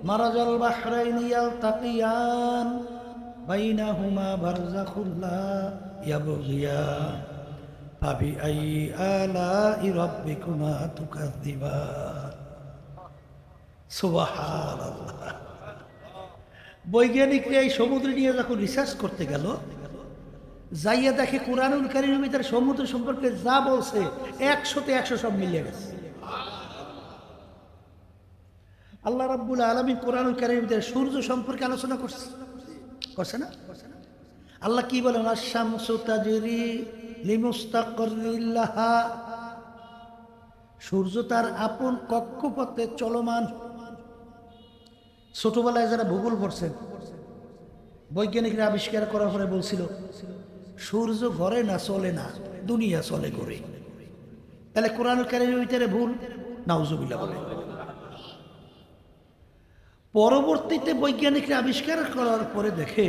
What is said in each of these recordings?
মারাজাল বাহরাইনি ইয়ালতাকিয়ান বাইনাহুমা বারযাখুল লা ইয়াবগিয়ান ফাবিআইয়ি আলাই রাব্বিকুমা তুকাযযিবান। সুবহানাল্লাহ। বৈজ্ঞানিকরা এই সমুদ্র নিয়ে যখন রিসার্চ করতে গেল, যাইয়া দেখে কুরআনুল কারীমের ভিতরে সমুদ্র সম্পর্কে যা বলছে 100-তে 100 সব মিলিয়ে গেছে। আল্লাহ রাব্বুল আলামিন কুরআনুল কারীমের ভিতরে সূর্য সম্পর্কে আলোচনা করছে না? আল্লাহ কি বলেন? আশ-শামসু তাজরি লিমুস্তাকরিল লাহা। সূর্য তার আপন কক্ষপথে চলমান। ছোটবেলায় যারা ভূগোল পড়ছেন, বৈজ্ঞানিকরা আবিষ্কার করার পরে বলছিল সূর্য ঘরে না, চলে না, দুনিয়া চলে ঘরে। তাহলে কোরআনুল কারীমের ভিতরে ভুল? নাউজুবিল্লাহ বলে। পরবর্তীতে বৈজ্ঞানিকরা আবিষ্কার করার পরে দেখে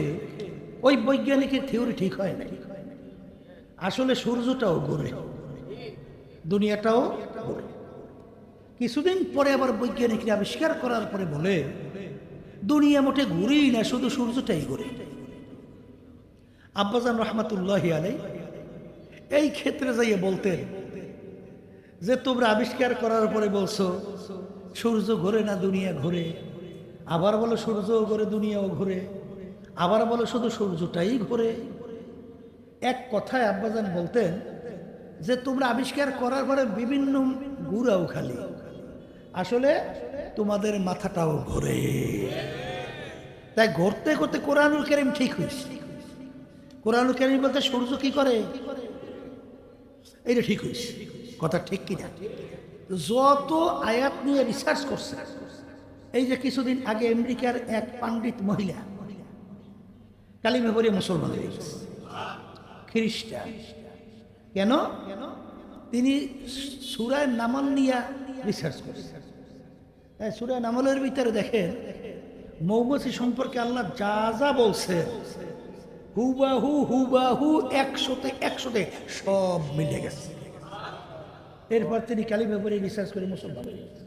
ওই বৈজ্ঞানিকের থিওরি ঠিক হয় না। আসলে সূর্যটাও ঘোরে, দুনিয়াটাও ঘোরে। কিছুদিন পরে আবার বৈজ্ঞানিকরা আবিষ্কার করার পরে বলে দুনিয়া মোটে ঘুরেই না, শুধু সূর্যটাই ঘোরে। আব্বাজান রহমাতুল্লাহি আলাইহি এই ক্ষেত্রে যাইয়ে বলতেন যে তোমরা আবিষ্কার করার পরে বলছো সূর্য ঘোরে না, দুনিয়া ঘোরে, আবার বলো সূর্যও ঘোরে, দুনিয়াও ঘোরে, আবার বলো শুধু সূর্যটাই ঘোরে। এক কথায় আব্বাজান বলতেন যে তোমরা আবিষ্কার করার পরে বিভিন্ন ঘুরাও খালি, আসলে তোমাদের মাথাটাও ঘোরে। তাই ঘুরতে ঘুরতে কোরআনুল কারীম ঠিক হয়েছে। কোরআনুল কারীম বলতে সূর্য কি করে, এইটা ঠিক হয়েছে। কথা ঠিক কিনা? যত আয়াত নিয়ে রিসার্চ করছে, এই যে কিছুদিন আগে আমেরিকার এক পাণ্ডিত মহিলা কালিমা পড়ে মুসলমান হয়ে গেছে, খ্রিস্টান। কেন? তিনি সূরা নামল নিয়ে রিসার্চ করছে। তাই সূরা নামলের ভিতরে দেখেন মৌমাছি সম্পর্কে আল্লাহ যা যা বলছে হুবাহু হুবাহু 100-তে 100 সব মিলে গেছে। এরপর তিনি কালিমা পড়ে রিসার্চ করে মুসলমান হয়ে গেছে।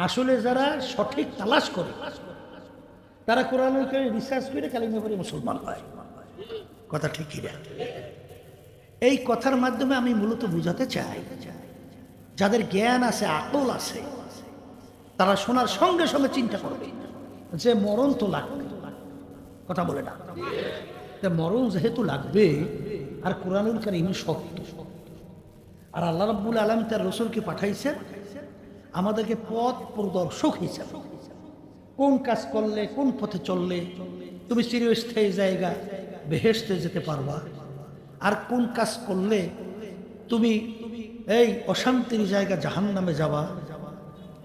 আসলে যারা সঠিক তালাশ করে তারা কোরআনুল কারীম রিসার্চ করে কালিমা পড়ে মুসলমান হয়। কথা ঠিক কিনা? এই কথার মাধ্যমে আমি মূলত বুঝাতে চাই, যাদের জ্ঞান আছে, আকল আছে, তারা শোনার সঙ্গে সঙ্গে চিন্তা করবে যে মরণ তো লাগবে। কথা বলে না? মরণ যেহেতু লাগবে, আর কোরআনুল কারীম সত্য, আর আল্লাহ রাব্বুল আলামিন তার রাসূলকে পাঠাইছেন আমাদেরকে পথ প্রদর্শক হিসেবে। কোন কাজ করলে, কোন পথে চললে তুমি চিরস্থায়ী জায়গা বেহেশতে যেতে পারবা, আর কোন কাজ করলে তুমি এই অশান্তির জায়গা জাহান্নামে যাবা,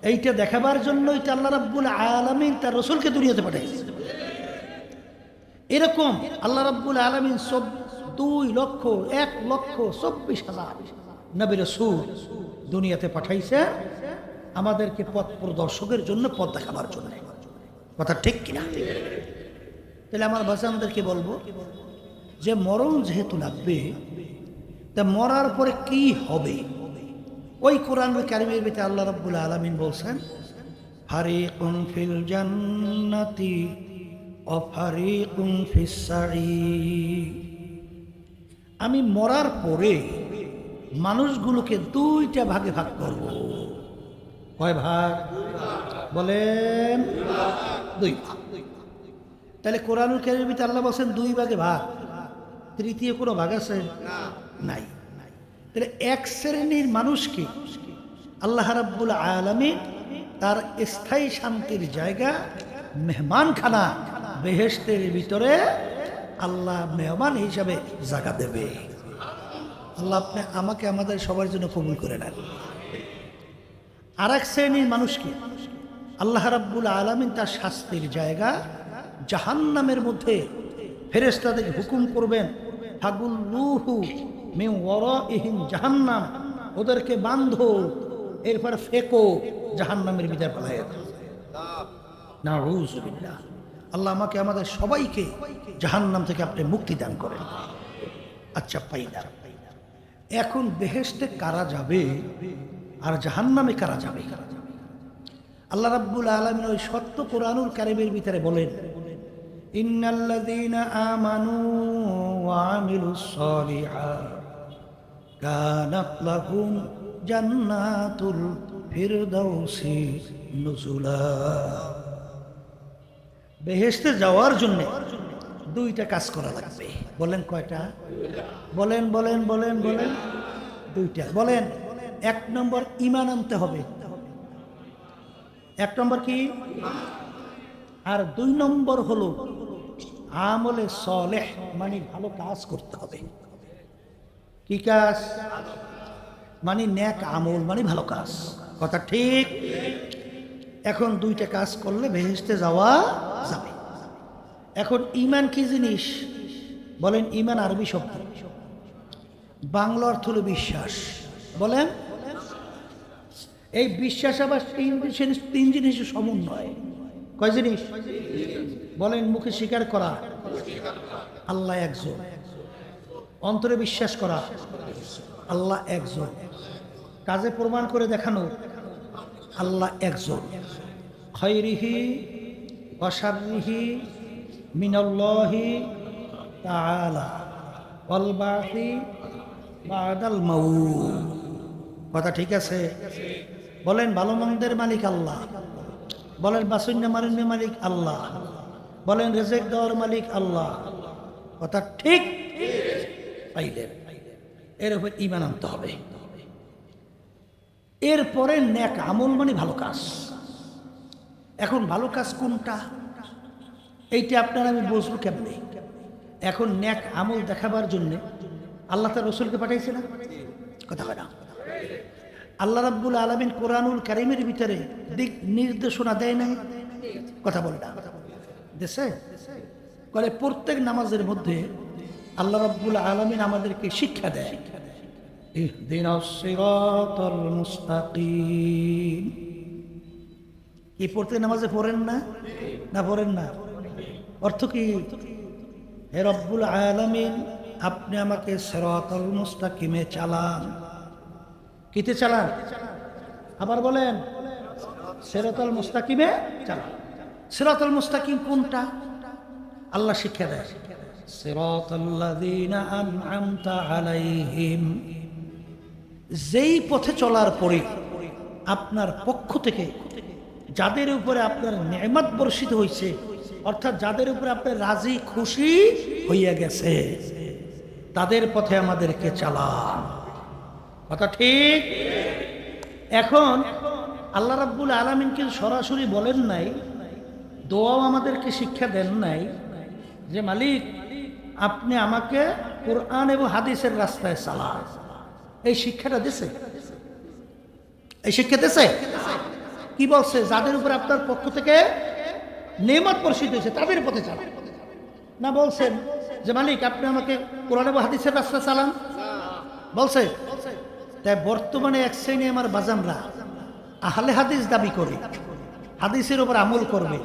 এইটা দেখাবার জন্যই তো আল্লাহ রাব্বুল আলামিন তার রাসূলকে দুনিয়াতে পাঠাইছে। এরকম আল্লাহ রাব্বুল আলামিন 2,01,24,000 নবী রাসূল দুনিয়াতে পাঠাইছে আমাদেরকে পথ প্রদর্শকের জন্য, পথ দেখাবার জন্য। কথা ঠিক কিনা? তাহলে আমার ভাষা আমাদেরকে বলবো যে মরণ যেহেতু লাগবে, তা মরার পরে কি হবে? ওই কোরআনুল কারীমের ভিতরে আল্লাহ রাব্বুল আলামিন বলছেন ফারিকুন ফিল জান্নাতি ওয়া ফারিকুন ফিস সাঈর। আমি মরার পরে মানুষগুলোকে 2টা ভাগে ভাগ করব। কয় ভাগ বলেন? 2 ভাগ। তাহলে কোরআনুল কারীমের ভিতরে আল্লাহ বলছেন 2 ভাগে ভাগ, তৃতীয় কোনো ভাগ আছে? নাই। তাহলে এক শ্রেণীর মানুষকে আল্লাহ রাব্বুল আলামিন তার স্থায়ী শান্তির জায়গা মেহমানখানা বেহেশতের ভিতরে আল্লাহ মেহমান হিসাবে জায়গা দেবে। আল্লাহ আপনি আমাকে আমাদের সবার জন্য কবুল করে নেন। আর এক শ্রেণীর মানুষকে আল্লাহ রাব্বুল আলামিন তার শাস্তির জায়গা জাহান্নামের মধ্যে ফেরেশতাদের হুকুম করবেন ফাগুল্লুহু মিন ওয়ারাইহিম জাহান্নাম, ওদেরকে বাঁধো, এরপর ফেকো জাহান্নামের ভিতরে ফেলাইয়া দাও। নাউযুবিল্লাহ। আল্লাহ আমাকে আমাদের সবাইকে জাহান্নাম থেকে আপনি মুক্তি দান করেন। আচ্ছা পাইলা, এখন বেহেশতে কারা যাবে আর জাহান্নামে কারা যাবে? আল্লাহ রাব্বুল আলামিন ওই সত্য কোরআনুল কারীমের ভিতরে বলেন, ইন্নাল্লাযীনা আমানু ওয়া আমিলুস সালিহাত কানাত লাহুম জান্নাতুল ফিরদাউসি নুজুলা। বেহেশতে যাওয়ার জন্য দুইটা কাজ করা লাগবে। বলেন কয়টা? বলেন বলেন বলেন বলেন। দুইটা। বলেন। এক নম্বর ঈমান আনতে হবে। এক নম্বর কি? আর দুই নম্বর হলো আমলে সালেহ, মানে ভালো কাজ করতে হবে। কি কাজ? মানে নেক আমল, মানে ভালো কাজ। কথা ঠিক? এখন দুইটা কাজ করলে বেহেশতে যাওয়া যাবে। এখন ঈমান কি জিনিস? বলেন। ঈমান আরবি শব্দ, বাংলা অর্থ হলো বিশ্বাস। বলেন। এই বিশ্বাস আবার তিন জিনিসের সমন্বয়। কয় জিনিস? বলেন। মুখে স্বীকার করা আল্লাহ একজন, অন্তরে বিশ্বাস করা আল্লাহ একজন, কাজে প্রমাণ করে দেখানো আল্লাহ একজন। খায়রিহি ওয়া শাররিহি মিনাল্লাহি তাআলা ওয়াল বাসি বাদাল মাউত। কথা ঠিক আছে? বলেন। ভালো মন্দের মালিক আল্লাহ। বলেন। বাসুন্না মারিন্নের মালিক আল্লাহ। বলেন। রিজিক দেওয়ার মালিক আল্লাহ। কথা ঠিক? পাইলেন? এর উপর ঈমান আনতে হবে। এরপরে নেক আমল, মানে ভালো কাজ। এখন ভালো কাজ কোনটা, এইটা আপনার আমি বুঝবো কেমনে? এখন নেক আমল দেখাবার জন্য আল্লাহ তার রসুলকে পাঠাইছে না? কথা হয় না? আল্লাহ রাব্বুল আলামিন কোরআনুল কারীমের ভিতরে দিক নির্দেশনা দেয় না? কথা বলে না? দেশে বলে প্রত্যেক নামাজের মধ্যে আল্লাহ রাব্বুল আলামিন আমাদেরকে শিক্ষা দেয়, ইহদিনাস সিরাতাল মুস্তাকিম। কি প্রত্যেক নামাজে পড়েন না? না পড়েন না? অর্থ কি? হে রব্বুল আলামিন, আপনি আমাকে সিরাতাল মুস্তাকিমে চালান। কিতে চালান? আবার বলেন। সিরাতাল মুস্তাকিমে চালান। সিরাতাল মুস্তাকিম কোনটা? আল্লাহ শিক্ষা দেয়, সিরাতাল্লাযীনা আন'আমতা আলাইহিম। যেই পথে চলার পরে আপনার পক্ষ থেকে যাদের উপরে আপনার নেয়ামত বর্ষিত হয়েছে, অর্থাৎ যাদের উপরে আপনার রাজি খুশি হইয়া গেছে, তাদের পথে আমাদেরকে চালান। কথা ঠিক? এখন আল্লাহ রাব্বুল আলামিন কিন্তু সরাসরি বলেন নাই, দোয়াও আমাদেরকে শিক্ষা দেন নাই যে মালিক আপনি আমাকে কোরআন এবং হাদিসের রাস্তায় চালান। এই শিক্ষাটা দিছে? এই শিক্ষা দিছে? কি বলছে? যাদের উপরে আপনার পক্ষ থেকে নেয়ামত বর্ষিত হয়েছে তাদের পথে চালান। না বলছেন যে মালিক আপনি আমাকে কোরআন এবং হাদিসের রাস্তায় চালান? বলছে? তাই বর্তমানে এক শ্রেণী আমার বাজানরা আহলে হাদিস দাবি করে, হাদিসের উপর আমল করবে।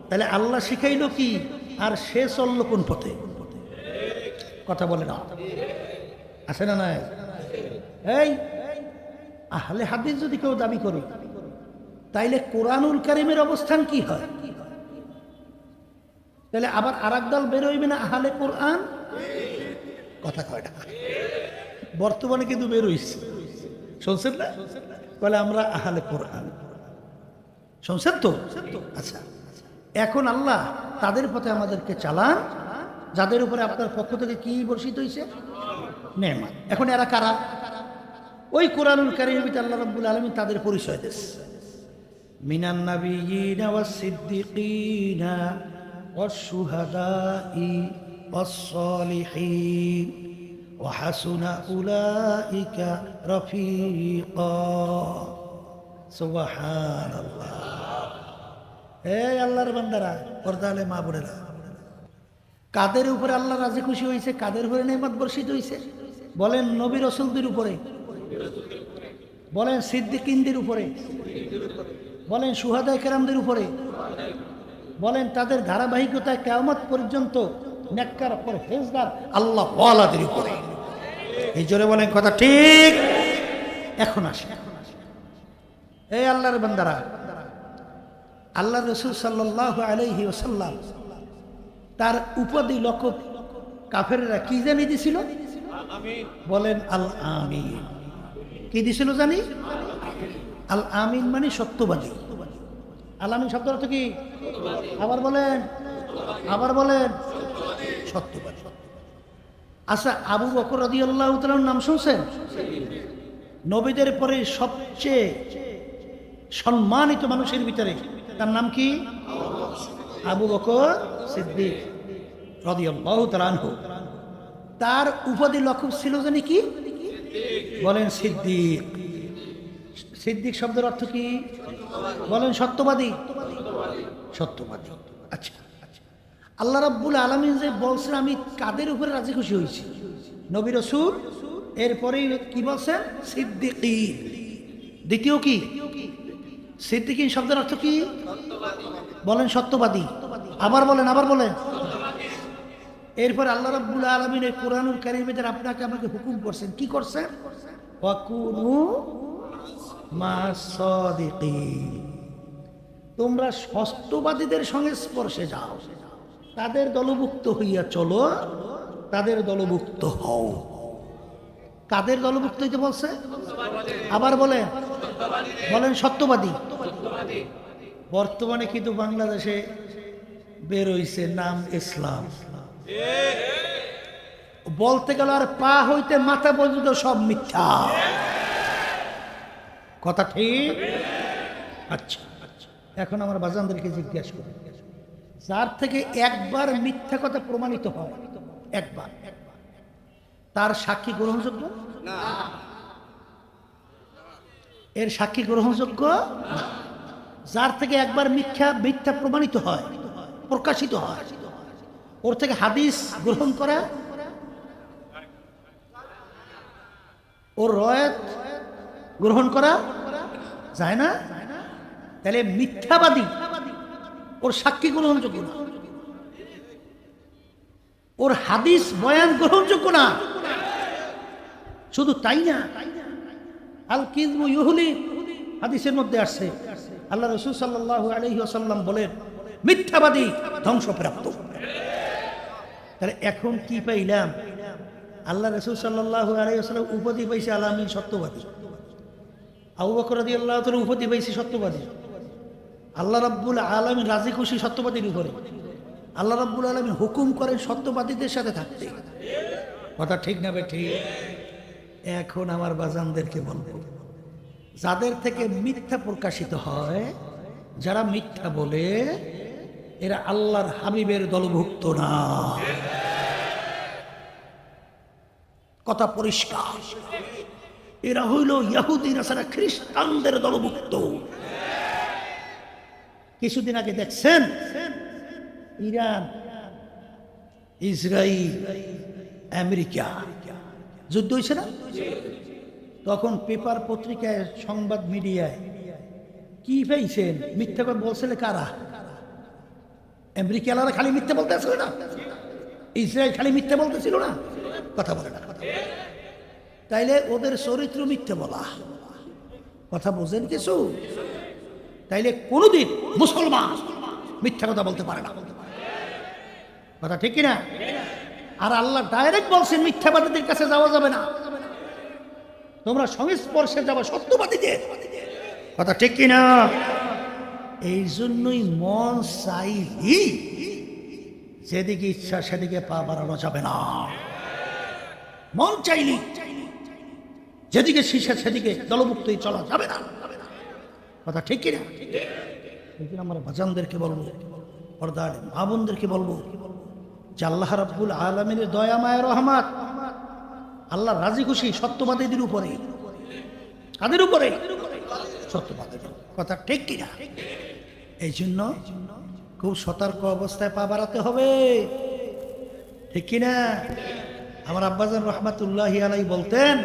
তাহলে আল্লাহ শিখাইল কি আর সে চললো কোন পথে? কথা বলে না? আছে না? নাই? এই আহলে হাদিস যদি কেউ দাবি করে, তাইলে কোরআনুল কারীমের অবস্থান কি হয়? তাহলে আবার আরেক দল বের হইবে না, আহলে কোরআন। কথা কয় না? বর্তমানে কিন্তু বের হইছে, শুনছেন না? বলে আমরা আহলে কোরআন। শুনছেন তো? আচ্ছা, এখন আল্লাহ তাদের পথে আমাদেরকে চালান যাদের উপরে আপনার পক্ষ থেকে কি বর্ষিত হয়েছে? নেয়ামত। এখন এরা কারা? ওই কোরআনুল কারীমের ভিতরে আল্লাহ রাব্বুল আলামিন তাদের পরিচয় দিয়েছে, মিনান নাবিয়্যিনা ওয়াস সিদ্দিকিনা ওয়াশ শুহাদাই ওয়াস সালিহিন ওয়া হাসুনা উলাইকা রাফিকা। সুবহানাল্লাহ। এই আল্লাহর বান্দারা, পর্দালে মা বোনেরা, কাদের উপরে আল্লাহ রাজি খুশি হয়েছে? কাদের উপরে নেয়ামত বর্ষিত হয়েছে? বলেন। নবী রাসূলদের উপরে, বলেন সিদ্দিকিনদের উপরে, বলেন শুহাদায়ে কেরামদের উপরে, বলেন তাদের ধারাবাহিকতায় কিয়ামত পর্যন্ত নেককার পরহেজগার আল্লাহ ওয়ালাদের উপরে। এই জোরে বলেন কথা ঠিক? এখন আসে, এই আল্লাহর বান্দারা, আল্লাহ রসুল সাল্লাল্লাহু আলাইহি ওয়াসাল্লাম তার উপাধি লকব কাফেররা কি জানি দিছিল? বলেন আল আমিন। কি দিছিল জানি? আল আমিন মানে সত্যবাদী। আল আমিন শব্দের অর্থ কি? আবার বলেন, আবার বলেন, সত্যবাদী। আচ্ছা, আবু বকর রাদিয়াল্লাহু তাআলার নাম শুনছেন? নবীদের পরে সবচেয়ে সম্মানিত মানুষের ভিতরে তার নাম কি? আবু বকর সিদ্দিক রাদিয়াল্লাহু তাআলা আনহু। তার উপাধি লকব ছিল জানি কি? বলেন সিদ্দিক। সিদ্দিক শব্দের অর্থ কি? বলেন সত্যবাদী। সত্যবাদী। আচ্ছা, আল্লাহ রাব্বুল আলামিন যে বলছেন আমি কাদের উপরে রাজি খুশি হয়েছি? নবী রাসূল, এরপরেই কি বলছেন? সিদ্দিকীন। দ্বিতীয় কি? সিদ্দিকীন শব্দের অর্থ কি? বলেন সত্যবাদী। আবার বলেন, আবার বলেন। এরপর আল্লাহ রাব্বুল আলামিন এই কোরআনুল কারীমে আপনাকে আমাকে হুকুম করছেন, কি করছেন? ওয়াকুনু মা'আস সাদিকিন। তোমরা সত্যবাদীদের সংস্পর্শে যাও, তাদের দলভুক্ত হইয়া চলো, তাদের দলভুক্ত হও। কাদের দলভুক্ত হইতে বলছে? আবার বলেন, বলেন সত্যবাদী। বর্তমানে কিন্তু বাংলাদেশে বের হইছে নাম ইসলাম। বলতে গেল আর পা হইতে মাথা পর্যন্ত সব মিথ্যা কথা, ঠিক? আচ্ছা, এখন আমার বাজানদেরকে জিজ্ঞাসা করি, যার থেকে একবার মিথ্যা কথা প্রমাণিত হয়, একবার, তার সাক্ষী গ্রহণযোগ্য? এর সাক্ষী গ্রহণযোগ্য? যার থেকে একবার মিথ্যা প্রমাণিত হয়, প্রকাশিত হয়, ওর থেকে হাদিস গ্রহণ করা, ওর রয়াত গ্রহণ করা যায় না। তাহলে মিথ্যাবাদী, ওর সাক্ষী গ্রহণযোগ্য না, ওর হাদিস বয়ান গ্রহণযোগ্য না। শুধু তাই না, আল কিযবু ইউহলি, হাদিসের মধ্যে আসছে আল্লাহ রাসূল সাল্লাল্লাহু আলাইহি ওয়াসাল্লাম বলেন মিথ্যাবাদী ধ্বংসপ্রাপ্ত। তাহলে এখন কি পাইলাম? আল্লাহ রাসূল সাল্লাল্লাহু আলাইহি ওয়াসাল্লাম উপাধি পাইছে আল আমিন, সত্যবাদী। আবু বকর রাদিয়াল্লাহু তাআলা উপাধি পাইছে সত্যবাদী। আল্লাহ রাব্বুল আলামিন রাজি খুশি সত্যবাদীর উপরে। আল্লাহ রাব্বুল আলামিন হুকুম করেন সত্যবাদীদের সাথে থাকতে। কথা ঠিক না ঠিক? এখন আমার বাজানদেরকে বলবো, যাদের থেকে মিথ্যা প্রকাশিত হয়, যারা মিথ্যা বলে, এরা আল্লাহর হাবিবের দলভুক্ত না। কথা পরিষ্কার। এরা হইল ইহুদি নাসারা খ্রিস্টানদের দলভুক্ত। কিছুদিন আগে দেখছেন ইরান, ইসরায়েল, আমেরিকা যুদ্ধ হয়েছে না? তখন পেপার পত্রিকায়, সংবাদ মিডিয়ায় কি পাইছেন? মিথ্যা কথা বলছিল কারা? আমেরিকালারা খালি মিথ্যা বলতে আসলে না, ইসরায়েল খালি মিথ্যা বলতেছিল না, কথা বলে না। তাইলে ওদের চরিত্র মিথ্যা বলা, কথা বোঝেন কিছু? তাইলে কোনোদিন মুসলমান মিথ্যা কথা বলতে পারে না, কথা ঠিক কিনা? আর আল্লাহ ডাইরেক্ট বলছেন মিথ্যাবাদীদের কাছে যাওয়া যাবে না, তোমরা সংস্পর্শে যাবে সত্যবাদীদের, কথা ঠিক কিনা? এই জন্যই মন চাইলি যেদিকে ইচ্ছা সেদিকে পা বাড়ানো যাবে না। মন চাইলি যেদিকে শীর্ষে সেদিকে দলভুক্তই চলা যাবে না, কথা ঠিক কিনা? এই জন্য আমরা বাজানদেরকে বলবো, পর্দার মা বোনদেরকে বলবো যে আল্লাহ রাব্বুল আলামিনের দয়া মায়া রহমত, আল্লাহ রাজি খুশি সত্যবাদীদের উপরে। কাদের উপরে? সত্যবাদীদের, কথা ঠিক কিনা? এই জন্য খুব সতর্ক অবস্থায় পা বাড়াতে হবে, ঠিক কিনা? আমার আব্বাজান রহমাতুল্লাহি আলাইহি বলতেন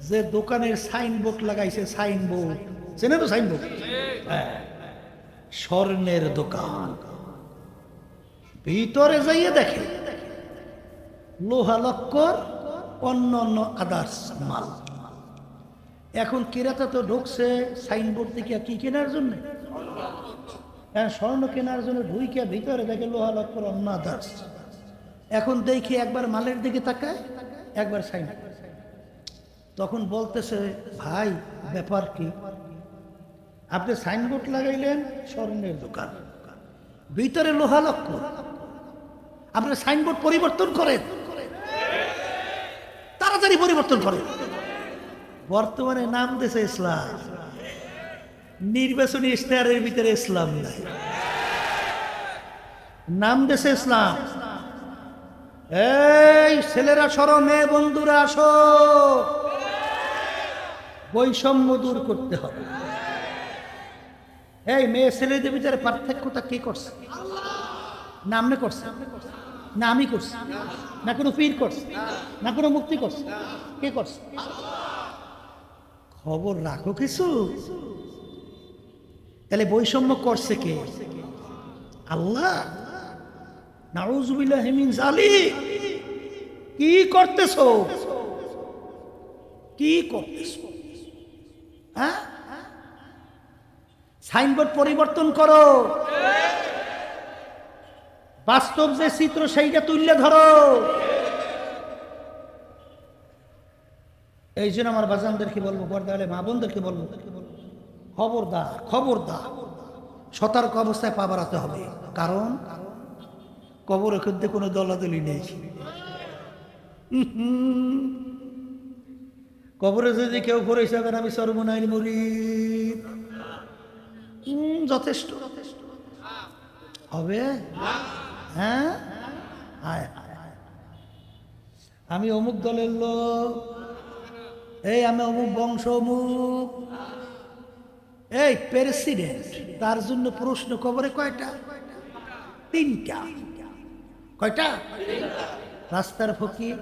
যে দোকানের সাইনবোর্ড লাগাইছে, সাইনবোর্ড চেনে তো? সাইনবোর্ড, স্বর্ণের দোকান, ভিতরে যাইয়ে দেখে লোহা লক্কর, অন্য অন্য আদার্স মাল। এখন কেরাতা তো ঢুকছে সাইনবোর্ড থেকে কি কেনার জন্য? হ্যাঁ, স্বর্ণ কেনার জন্য ঢুইকে ভিতরে দেখে লোহা লক্কর অন্য আদার্স। এখন দেখি একবার মালের দিকে তাকায়, একবার সাইন। তখন বলতেছে, ভাই ব্যাপার কি? আপনি সাইনবোর্ড লাগাইলেন স্বর্ণের দোকান, ভিতরে লোহা লক্কর, আপনি সাইনবোর্ড পরিবর্তন করেন, তাড়াতাড়ি পরিবর্তন করেন। বর্তমানে নাম দিয়েছে ইসলাম, নির্বাচনী ইশতেহারের ভিতরে ইসলাম নাই, নাম দিয়েছে ইসলাম। এই ছেলেরা সরো, মেয়ে বন্ধুরা আসো, বৈষম্য দূর করতে হবে। এই মেয়ে ছেলেদের ভিতরে পার্থক্যটা কে করছে? না আমনে করছে, না আমি করছি, না কোনো পীর করছে, না কোনো মুক্তি করছে, কে করছে? খবর রাখো কিছু। তাহলে বৈষম্য করছে কে? আল্লাহ। নাউযুবিল্লাহি মিন যালিক। কি করতেছো? কি করতেছো? হ্যাঁ, সাইনবোর্ড পরিবর্তন করো, বাস্তব যে চিত্র সেইটা তুললে ধরো। এই জন্য আমার বাজানদেরকে বলবো, পর্দালে মা বোনদেরকে বলবো, খবরদার খবরদার, সতর্ক অবস্থায় পা বাড়াতে হবে। কারণ কবরের মধ্যে কোনো দলাদলি নেই। কবরে যদি কেউ করে যাবেন আমি সর্বনাইল মুরিদ, যথেষ্ট হবে। হ্যাঁ, আমি অমুক দলের লোক, এই আমি অমুক বংশ অমুক, এই প্রেসিডেন্ট, তার জন্য প্রশ্ন কবরে কয়টা? 3টা। কয়টা? রাস্তার ফকির,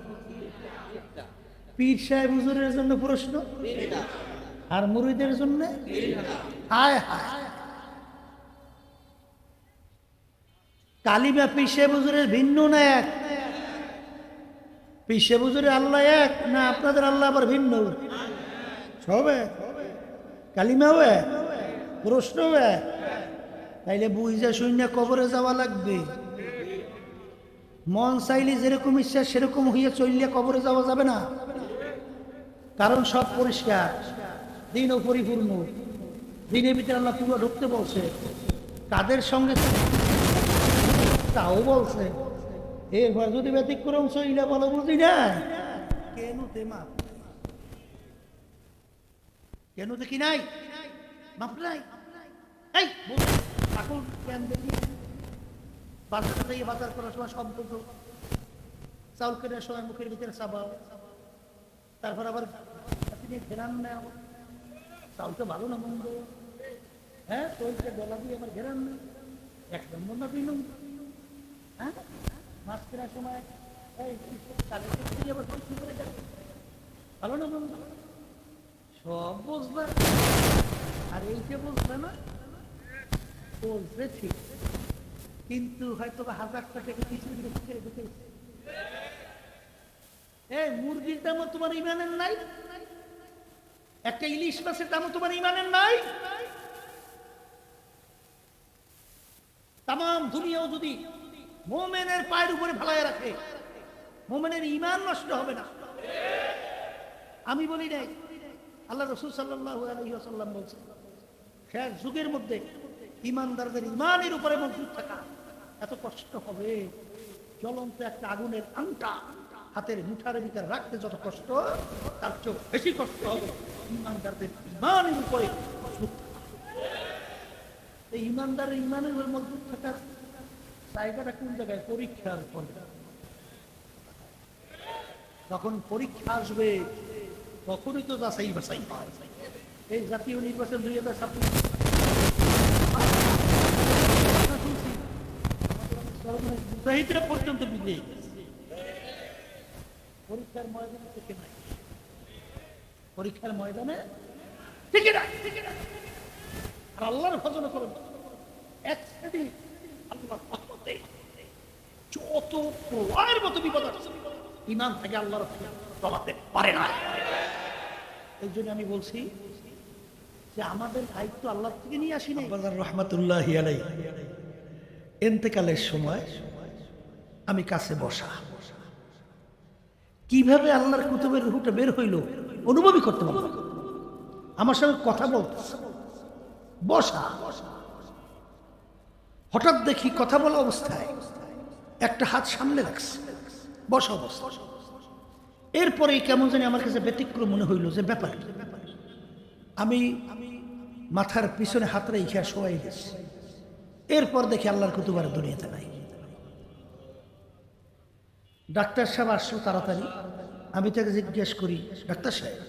পীর সাহেব হুজুরের জন্য প্রশ্ন, আর মুরিদের জন্য হায় হায়। কালিমা পীর সাহেব হুজুরের ভিন্ন না এক? পীর সাহেব হুজুরের আল্লাহ এক না আপনাদের আল্লাহ আবার ভিন্ন? সব এক, কালিমাও এক, প্রশ্নও এক। তাইলে বুঝা শুনে কবরে যাওয়া লাগবে। মন চাইলে যেরকম ইচ্ছা সেরকম হইয়া চললে কবরে যাওয়া যাবে না। কারণ সব পরিষ্কার, দিনও পরিপূর্ণ, দিনের ভিতরে আল্লাহ পুরো ঢুকতে বলছে। কাদের সঙ্গে তাও বলছে। এরপর যদি ব্যতিক্রম চইলা বলো বুঝি না কেন তেমা, কেন দেখি নাই মাপ নাই। এই ঠাকুর কেন দেখি বাজার থেকে বাজার করার সময় শব্দ, চাউল কেনার সময় মুখের ভিতরে চাবাও, তারপর আবার ঘেরান নেও, চাউলটা ভালো না মন্দ, হ্যাঁ তৈলকে গলা দিয়ে আবার ঘেরান নেই, 1 নম্বর না 2 নম্বর। হ্যাঁ, মাছ কেনার সময় ভালো না মন্দ সব বুঝবে, আর এইটা বুঝবে না। বলছে ঠিক, কিন্তু হয়তো 1000 টাকা কিছু ঢুকে। এই মুরগির দামও তোমার ইমানের নাই, একটা ইলিশ মাছের দামও তোমার ইমানের নাই। তাম দুনিয়াও যদি মোমেনের পায়ের উপরে ফালায় রাখে, মোমেনের ইমান নষ্ট হবে না। আমি বলি নাই, আল্লাহ রাসূল সাল্লাল্লাহু আলাইহি ওয়াসাল্লাম বলছেন, শেষ যুগের মধ্যে ইমানদারদের ইমানের উপরে মজবুত থাকা এত কষ্ট হবে, জ্বলন্ত একটা আগুনের আংটা হাতের মুঠার ভিতরে রাখতে যত কষ্ট, তার চেয়ে বেশি কষ্ট হবে ইমানদারদের ইমানের উপরে মজবুত থাকা। এই ইমানদারের ইমানের উপরে মজবুত থাকার জায়গাটা কোন জায়গায়? পরীক্ষার ফলে। যখন পরীক্ষা আসবে তখনই তো যাচাই বাছাই হয়। এই জাতীয় নির্বাচন 2026 পর্যন্ত বিজয়ী পরীক্ষার ময়দানে থেকে নাই, পরীক্ষার ময়দানে থেকে নাই। আর আল্লাহর ভজন করুন, এক শ্রেণী আল্লাহর রহমতে যত প্রলয়ের মতো বিপদ আছে, ইমান থেকে আল্লাহর চলাতে পারে না। এই জন্য আমি বলছি যে আমাদের দায়িত্ব আল্লাহ থেকে নিয়ে আসি না। রহমতুল্লাহ আলাই ইন্তেকালের সময় আমি কাছে বসা, কিভাবে আল্লাহর কুতুবের রূহটা বের হইল অনুভবই করতে পারলাম। আমার সঙ্গে কথা বলতেছে, বসা। হঠাৎ দেখি কথা বলা অবস্থায় একটা হাত সামনে রাখছে, বসা অবস্থা। এরপরে কেমন জানি আমার কাছে ব্যতিক্রম মনে হইল যে ব্যাপার। আমি মাথার পিছনে হাত রেখে শোয়াই গেছি। এরপর দেখি আল্লাহর কুতুব আর দুনিয়াতে নাই। ডাক্তার সাহেব আসলো তাড়াতাড়ি। আমি তাকে জিজ্ঞেস করি, ডাক্তার সাহেব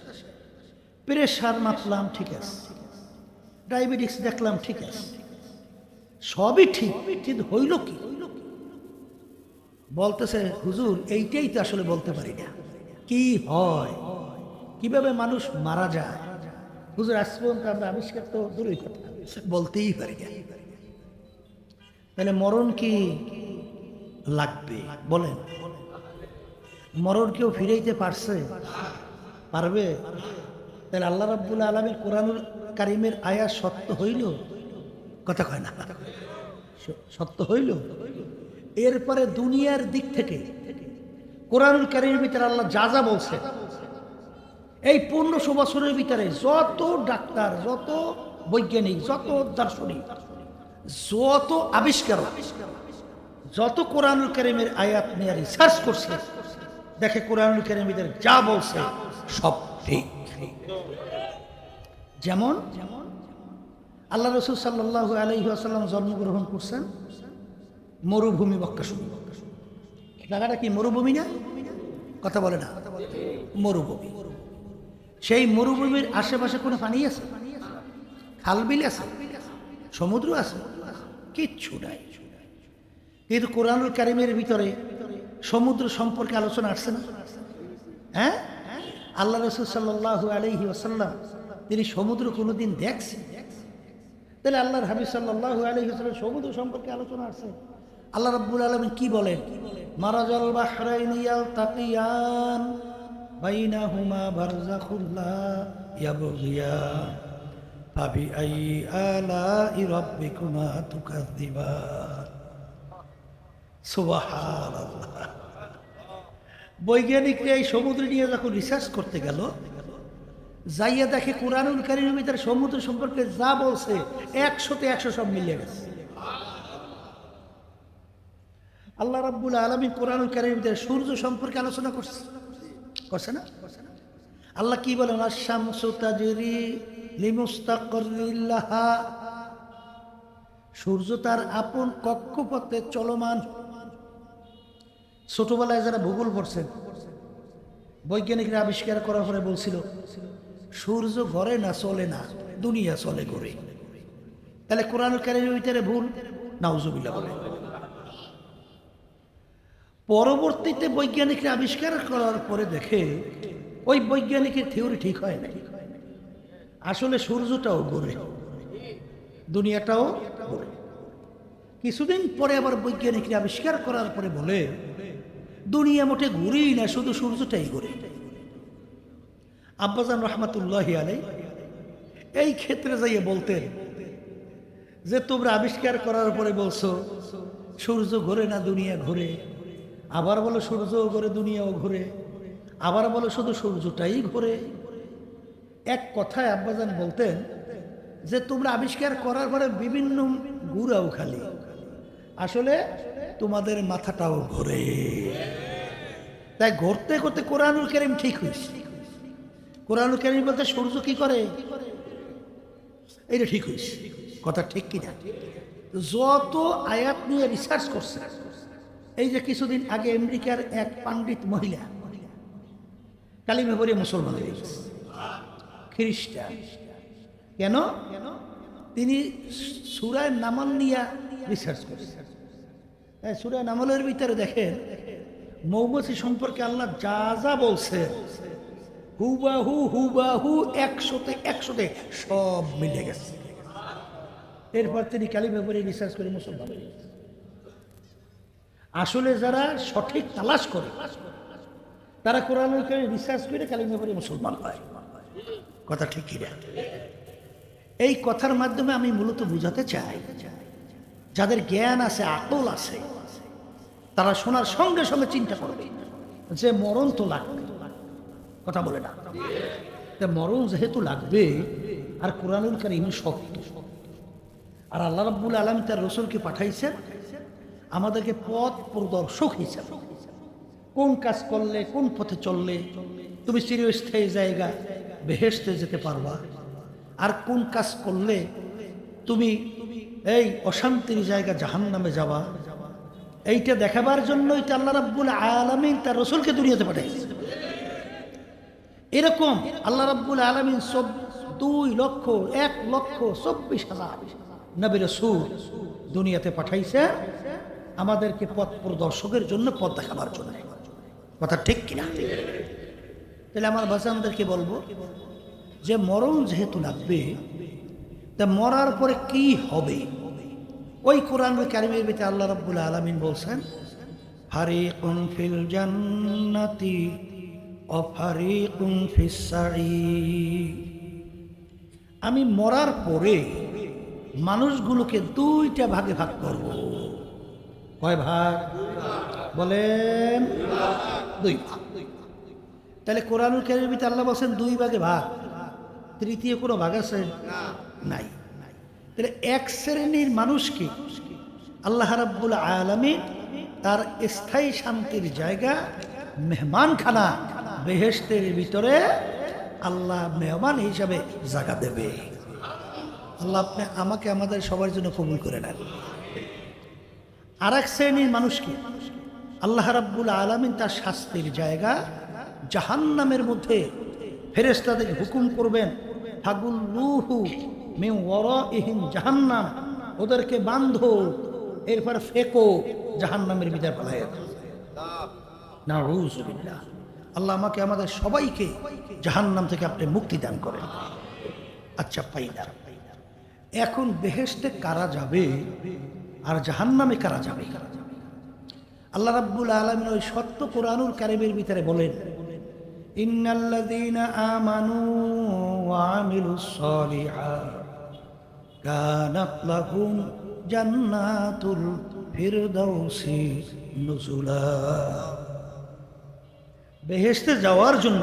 প্রেশার মাপলাম ঠিক আছে, ডায়াবেটিস দেখলাম ঠিক আছে, সবই ঠিক, কিন্তু হইল কি? বলতেছে হুজুর এইটাই তো আসলে বলতে পারি না, কি হয়, কিভাবে মানুষ মারা যায়। হুজুর আজ পর্যন্ত আমরা আবিষ্কার তো দূরই কথা, বলতেই পারি না। তাহলে মরণ কি লাগবে বলেন? মরণ কেউ ফিরাইতে পারছে? পারবে? তাহলে আল্লাহ রাব্বুল আলামিন কোরআনুল কারীমের আয়াত সত্য হইল? কথা কয় না, সত্য হইল। এরপরে দুনিয়ার দিক থেকে কোরআনুল কারীমের ভিতরে আল্লাহ যা যা বলছে, এই 1500 বছরের ভিতরে যত ডাক্তার, যত বৈজ্ঞানিক, যত দার্শনিক, যত আবিষ্কারক, যত কোরআনুল কারীমের আয়াত নিয়ে রিসার্চ করছে, দেখে কোরআনুল কারীমের ভিতরে যা বলছে সব ঠিক। যেমন আল্লাহ রাসূল সাল্লাল্লাহু আলাইহি ওয়াসাল্লাম জন্মগ্রহণ করছেন মরুভূমি মক্কা শরীফ। জায়গাটা কি মরুভূমি না? কথা বলে না, মরুভূমি। সেই মরুভূমির আশেপাশে কোনো পানি আছে? খালবিল আছে? সমুদ্র আছে? কিচ্ছু নাই। কিন্তু কোরআনুল কারীমের ভিতরে সমুদ্র সম্পর্কে আলোচনা আসছে না? হ্যাঁ, আল্লাহ রাসূল সাল্লাল্লাহু আলাইহি ওয়াসাল্লাম তিনি সমুদ্র কোনোদিন দেখছেন? তাহলে আল্লাহর হাবিব সাল্লাল্লাহু আলাইহি ওয়াসাল্লাম সমুদ্র সম্পর্কে আলোচনা আসছে। আল্লাহ রাব্বুল আলামিন কি বলেন? মারাজাল বাহরাইনি ইয়ালতাকিয়ান বাইনাহুমা বারযাখুল লা ইয়াবগিয়ান ফাবিআইয়ি আলাই রাব্বিকুমা তুকাযযিবান। সুবহানাল্লাহ। বৈজ্ঞানিকরা এই সমুদ্র নিয়ে যখন রিসার্চ করতে গেল, যাইয়া দেখে কোরআনুল কারীমের ভিতরে সমুদ্র সম্পর্কে যা বলছে 100তে 100 সব মিলিয়ে গেছে। আল্লাহ রাব্বুল আলামিন কোরআনুল কারীমের ভিতরে সূর্য সম্পর্কে আলোচনা করছে না? আল্লাহ কি বলেন? আশ-শামসু তাজরি লিমুস্তাকরিল লাহা। সূর্য তার আপন কক্ষপথে চলমান। ছোটবেলায় যারা ভূগোল পড়ছেন, বৈজ্ঞানিকরা আবিষ্কার করার পরে বলছিল সূর্য ঘরে না, চলে না, দুনিয়া চলে ঘুরে। তাহলে কোরআনুল কারীমের ভিতরে ভুল? নাউজুবিল্লাহ বলে। পরবর্তীতে বৈজ্ঞানিকরা আবিষ্কার করার পরে দেখে ওই বৈজ্ঞানিকের থিওরি ঠিক হয় না। আসলে সূর্যটাও ঘুরে, দুনিয়াটাও ঘুরে। কিছুদিন পরে আবার বৈজ্ঞানিকরা আবিষ্কার করার পরে বলে দুনিয়া মোটে ঘুরেই না, শুধু সূর্যটাই ঘুরে। আব্বাজান রহমাতুল্লাহি আলাইহি এই ক্ষেত্রে যাইয়ে বলতেন যে তোমরা আবিষ্কার করার পরে বলছো সূর্য ঘুরে না, দুনিয়া ঘুরে, আবার বলো সূর্য ঘুরে, দুনিয়াও ঘুরে, আবার বলো শুধু সূর্যটাই ঘুরে। এক কথায় আব্বাজান বলতেন যে তোমরা আবিষ্কার করার পরে বিভিন্ন ঘুরাও খালি, আসলে তোমাদের মাথাটাও ঘুরে। তাই ঘুরতে ঘুরতে কোরআনুল কারীম ঠিক হয়েছে। কোরআনুল কারীম বলতে সূর্য কি করে, এইটা ঠিক হয়েছে। কথা ঠিক কিনা? যত আয়াত নিয়ে রিসার্চ করছে, এই যে কিছুদিন আগে আমেরিকার এক পাণ্ডিত মহিলা কালিমা পড়ে মুসলমান হয়ে গেছে, খ্রিস্টান। কেন? তিনি সূরা নামল নিয়ে রিসার্চ করছে। সূরা নামলের ভিতরে দেখেন মৌমাছি সম্পর্কে আল্লাহ যা যা বলছে হুবাহু হুবাহু 100তে 100 সব মিলে গেছে। এরপর তিনি কালিমা পড়ে রিসার্চ করে মুসলমান হয়ে গেছে। আসলে যারা সঠিক তালাশ করে তারা কোরআনুল কারীম রিসার্চ করে কালিমা পড়ে মুসলমান হয়। কথা ঠিকই না? এই কথার মাধ্যমে আমি মূলত বুঝাতে চাই, যাদের জ্ঞান আছে, আকল আছে, তারা শোনার সঙ্গে সঙ্গে চিন্তা করবে যে মরণ তো লাগবে। কথা বলে না? মরণ যেহেতু লাগবে, আর কোরআনুল কারীম সত্য, আর আল্লাহ রাব্বুল আলামিন তার রাসূলকে পাঠাইছেন আমাদেরকে পথ প্রদর্শক হিসেবে। কোন কাজ করলে, কোন পথে চললে তুমি চিরস্থায়ী জায়গা বেহেশতে যেতে পারবা, আর কোন কাজ করলে তুমি এই অশান্তির জায়গা জাহান্নামে যাবা, এইটা দেখাবার জন্যই তো আল্লাহ রাব্বুল আলামিন তার রাসূলকে দুনিয়াতে পাঠাইছেন। এরকম আল্লাহ রাব্বুল আলামিন 2,01,24,000 নবী রাসূল দুনিয়াতে পাঠাইছে আমাদেরকে পথ প্রদর্শকের জন্য, পথ দেখাবার জন্য। কথা ঠিক কিনা? তাহলে আমার বাচ্চাদেরকে বলবো যে মরণ যেহেতু লাগবে, তা মরার পরে কি হবে? ওই কোরআনুল কারীমের ভিতরে আল্লাহ রাব্বুল আলামিন বলছেন, ফারিকুন ফিল জান্নাতি ওয়া ফারিকুন ফিস সাঈর। আমি মরার পরে মানুষগুলোকে দুইটা ভাগে ভাগ করব। কয় ভাগ? বলেন, দুই ভাগ। তাহলে কোরআনুল কারীমের ভিতরে আল্লাহ বলেন দুই ভাগে ভাগ, তৃতীয় কোনো ভাগ আছে? নাই। তাহলে এক শ্রেণীর মানুষকে আল্লাহ রাব্বুল আলামিন তার স্থায়ী শান্তির জায়গা মেহমানখানা বেহেশতের ভিতরে আল্লাহ মেহমান হিসাবে জায়গা দেবে। আল্লাহ আপনি আমাকে আমাদের সবার জন্য কবুল করে নেন। আর এক শ্রেণীর মানুষকে আল্লাহ রাব্বুল আলামিন তার শাস্তির জায়গা জাহান্নামের মধ্যে ফেরেশতাদেরকে হুকুম করবেন, ফাগুল্লুহু মিন ওয়ারাইহিম জাহান্নাম, ওদেরকে বাঁধো, এরপর ফেকো জাহান্নামের ভিতরে ফেলাইয়া দাও। নাউযুবিল্লাহ। আল্লাহ আমাকে আমাদের সবাইকে জাহান্নাম থেকে আপনি মুক্তি দান করেন। আচ্ছা পাইলা, এখন বেহেশতে কারা যাবে আর জাহান্নামে কারা যাবে? আল্লাহ রাব্বুল আলামিন ওই সত্য কোরআনুল কারীমের ভিতরে বলেন, ইন্নাল্লাযীনা আমানু ওয়া আমিলুস সালিহাত কানাত লাহুম জান্নাতুল ফিরদাউসি নুজুলা। বেহেশতে যাওয়ার জন্য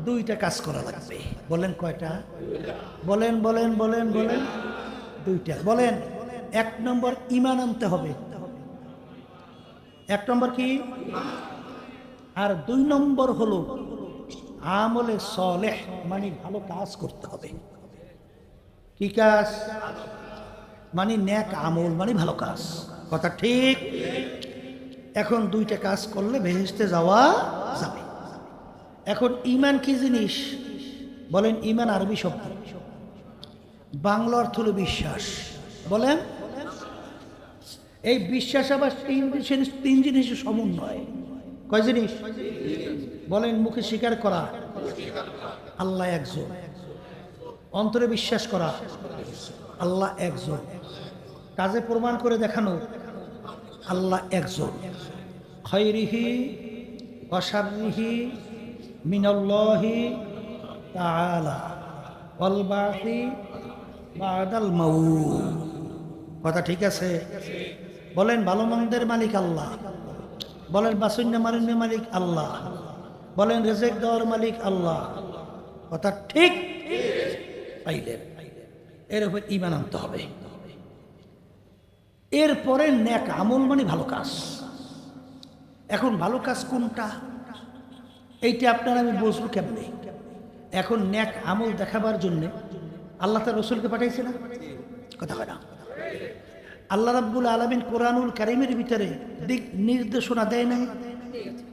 দুইটা কাজ করা লাগবে। বলেন কয়টা? বলেন বলেন বলেন বলেন। দুইটা। বলেন। এক নম্বর ঈমান আনতে হবে। এক নম্বর কি? আর দুই নম্বর হলো আমলে সালেহ, মানে ভালো কাজ করতে হবে। কি কাজ? মানে নেক আমল, মানে ভালো কাজ। কথা ঠিক? এখন দুইটা কাজ করলে বেহেশতে যাওয়া যাবে। এখন ঈমান কি জিনিস? বলেন। ঈমান আরবি শব্দ, বাংলা অর্থ হলো বিশ্বাস। বলেন। এই বিশ্বাস আবার তিন জিনিসের সমন্বয়। কয় জিনিস? বলেন। মুখে স্বীকার করা আল্লাহ একজন, অন্তরে বিশ্বাস করা আল্লাহ একজন, কাজে প্রমাণ করে দেখানো আল্লাহ একজন। খায়রিহি ওয়া শাররিহি মিনাল্লাহি তাআলা ওয়াল বাসি বাদাল মাউত। কথা ঠিক আছে? বলেন। ভালো মন্দের মালিক আল্লাহ। বলেন। বাসুন্না মারিনের মালিক আল্লাহ। বলেন। রিজিক দেওয়ার মালিক আল্লাহ। কথা ঠিক? পাইলেন? এর উপর ঈমান আনতে হবে। এরপরে নেক আমল, মানে ভালো কাজ। এখন ভালো কাজ কোনটা, এইটা আপনার আমি বুঝবো কেমনে? এখন নেক আমল দেখাবার জন্য আল্লাহ তার রাসূলকে পাঠাইছে না? কথা হয় না? আল্লাহ রাব্বুল আলামিন কোরআনুল কারীমের ভিতরে দিক নির্দেশনা দেয় নাই?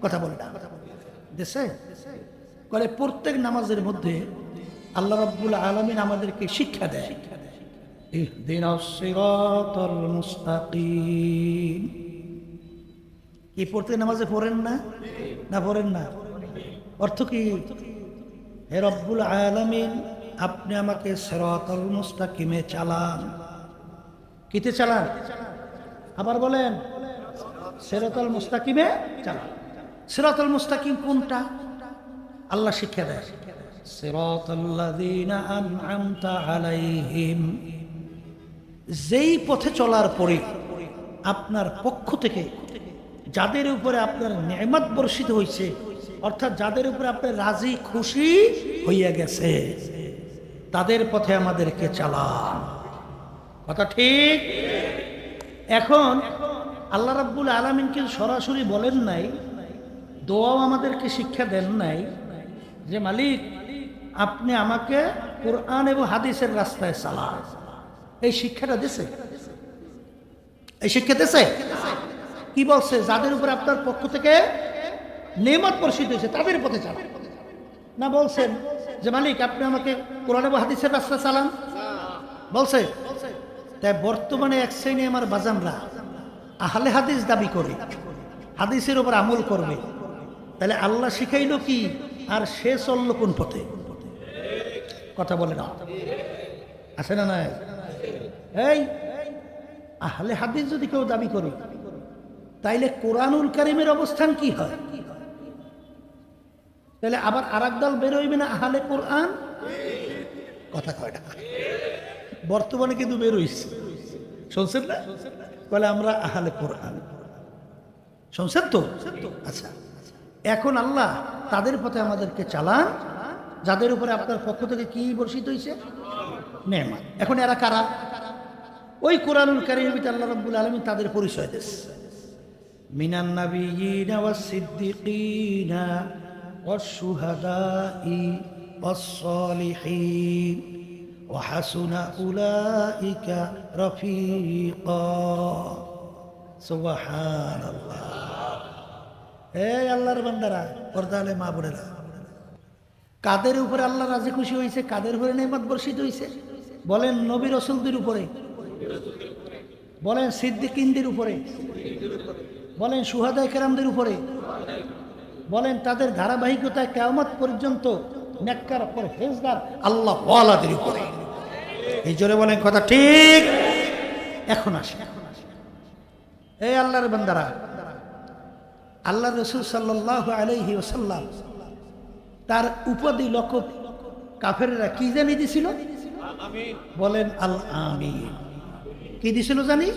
কথা বলে না? দেশে বলে প্রত্যেক নামাজের মধ্যে আল্লাহ রাব্বুল আলামিন আমাদেরকে শিক্ষা দেয়, ইহদিনাস সিরাতাল মুস্তাকিম। কি প্রত্যেক নামাজে পড়েন না? না পড়েন না? অর্থ কি? হে রব্বুল আলামিন, আপনি আমাকে সিরাতাল মুস্তাকিমে চালান। কিতে চালান? আবার বলেন। সিরাতাল মুস্তাকিমে চালান। সিরাতাল মুস্তাকিম কোনটা? আল্লাহ শিক্ষা দেয়। সিরাতাল্লাযীনা আন'আমতা আলাইহিম, যেই পথে চলার পরে আপনার পক্ষ থেকে যাদের উপরে আপনার নেয়ামত বর্ষিত হয়েছে, অর্থাৎ যাদের উপরে আপনার রাজি খুশি হইয়া গেছে, তাদের পথে আমাদেরকে চালান। কথা ঠিক? এখন আল্লাহ রাব্বুল আলামিন কিন্তু সরাসরি বলেন নাই, দোয়াও আমাদেরকে শিক্ষা দেন নাই যে মালিক আপনি আমাকে কোরআন এবং হাদিসের রাস্তায় চালান। এই শিক্ষাটা দিছে? এই শিক্ষা দিছে? কি বলছে? যাদের উপর আপনার পক্ষ থেকে নেয়ামত বর্ষিত হয়েছে তাদের পথে চালান। না বলছেন যে মালিক আপনি আমাকে কোরআন এবং হাদিসের রাস্তায় চালান? বলছে? তাই বর্তমানে এক শ্রেণী আমার বাজানরা আহলে হাদিস দাবি করে, হাদিসের উপর আমল করবে। তাহলে আল্লাহ শিখাইল কি আর সে চলল কোন পথে? কথা বলে না, আছে না নাই? এই আহলে হাদিস যদি কেউ দাবি করে, তাইলে কোরআনুল কারীমের অবস্থান কি হয়? তাহলে আবার আরেক দল বের হইবে না, আহলে কোরআন। কথা কয় না, বর্তমানে কিন্তু বের হইছে, শুনছেন না? বলে আমরা আহলে কোরআন, শুনছেন তো? আচ্ছা, এখন আল্লাহ তাদের পথে আমাদেরকে চালান যাদের উপরে আপনার পক্ষ থেকে কি বর্ষিত হয়েছে? নেয়ামত। এখন এরা কারা? ওই কোরআনুল কারীমের ভিতরে আল্লাহ রাব্বুল আলামিন তাদের পরিচয় দিয়েছে, মিনান নাবিয়্যিনা ওয়াস সিদ্দিকিনা ওয়াশ শুহাদাই ওয়াস সালিহিন ওয়া হাসুনা উলাইকা রাফিকা। সুবহানাল্লাহ। এই আল্লাহর বান্দারা, পর্দালে মা বোনেরা, কাদের উপরে আল্লাহ রাজি খুশি হয়েছে, কাদের উপরে নেয়ামত বর্ষিত হয়েছে? বলেন নবী রাসূলদের উপরে, বলেন সিদ্দিকিনদের উপরে, বলেন শুহাদায়ে কেরামদের উপরে, বলেন তাদের ধারাবাহিকতায় কিয়ামত পর্যন্ত নেককার পরহেজগার আল্লাহ ওয়ালাদের উপরে। এই জোরে বলেন কথা ঠিক? এখন আসে, এই আল্লাহর বান্দারা, আল্লাহ রাসূল সাল্লাল্লাহু আলাইহি ওয়াসাল্লাম তার উপাধি লকব কাফেররা কি জানি দিছিল? বলেন আল আমিন। কি দিছিল জানি?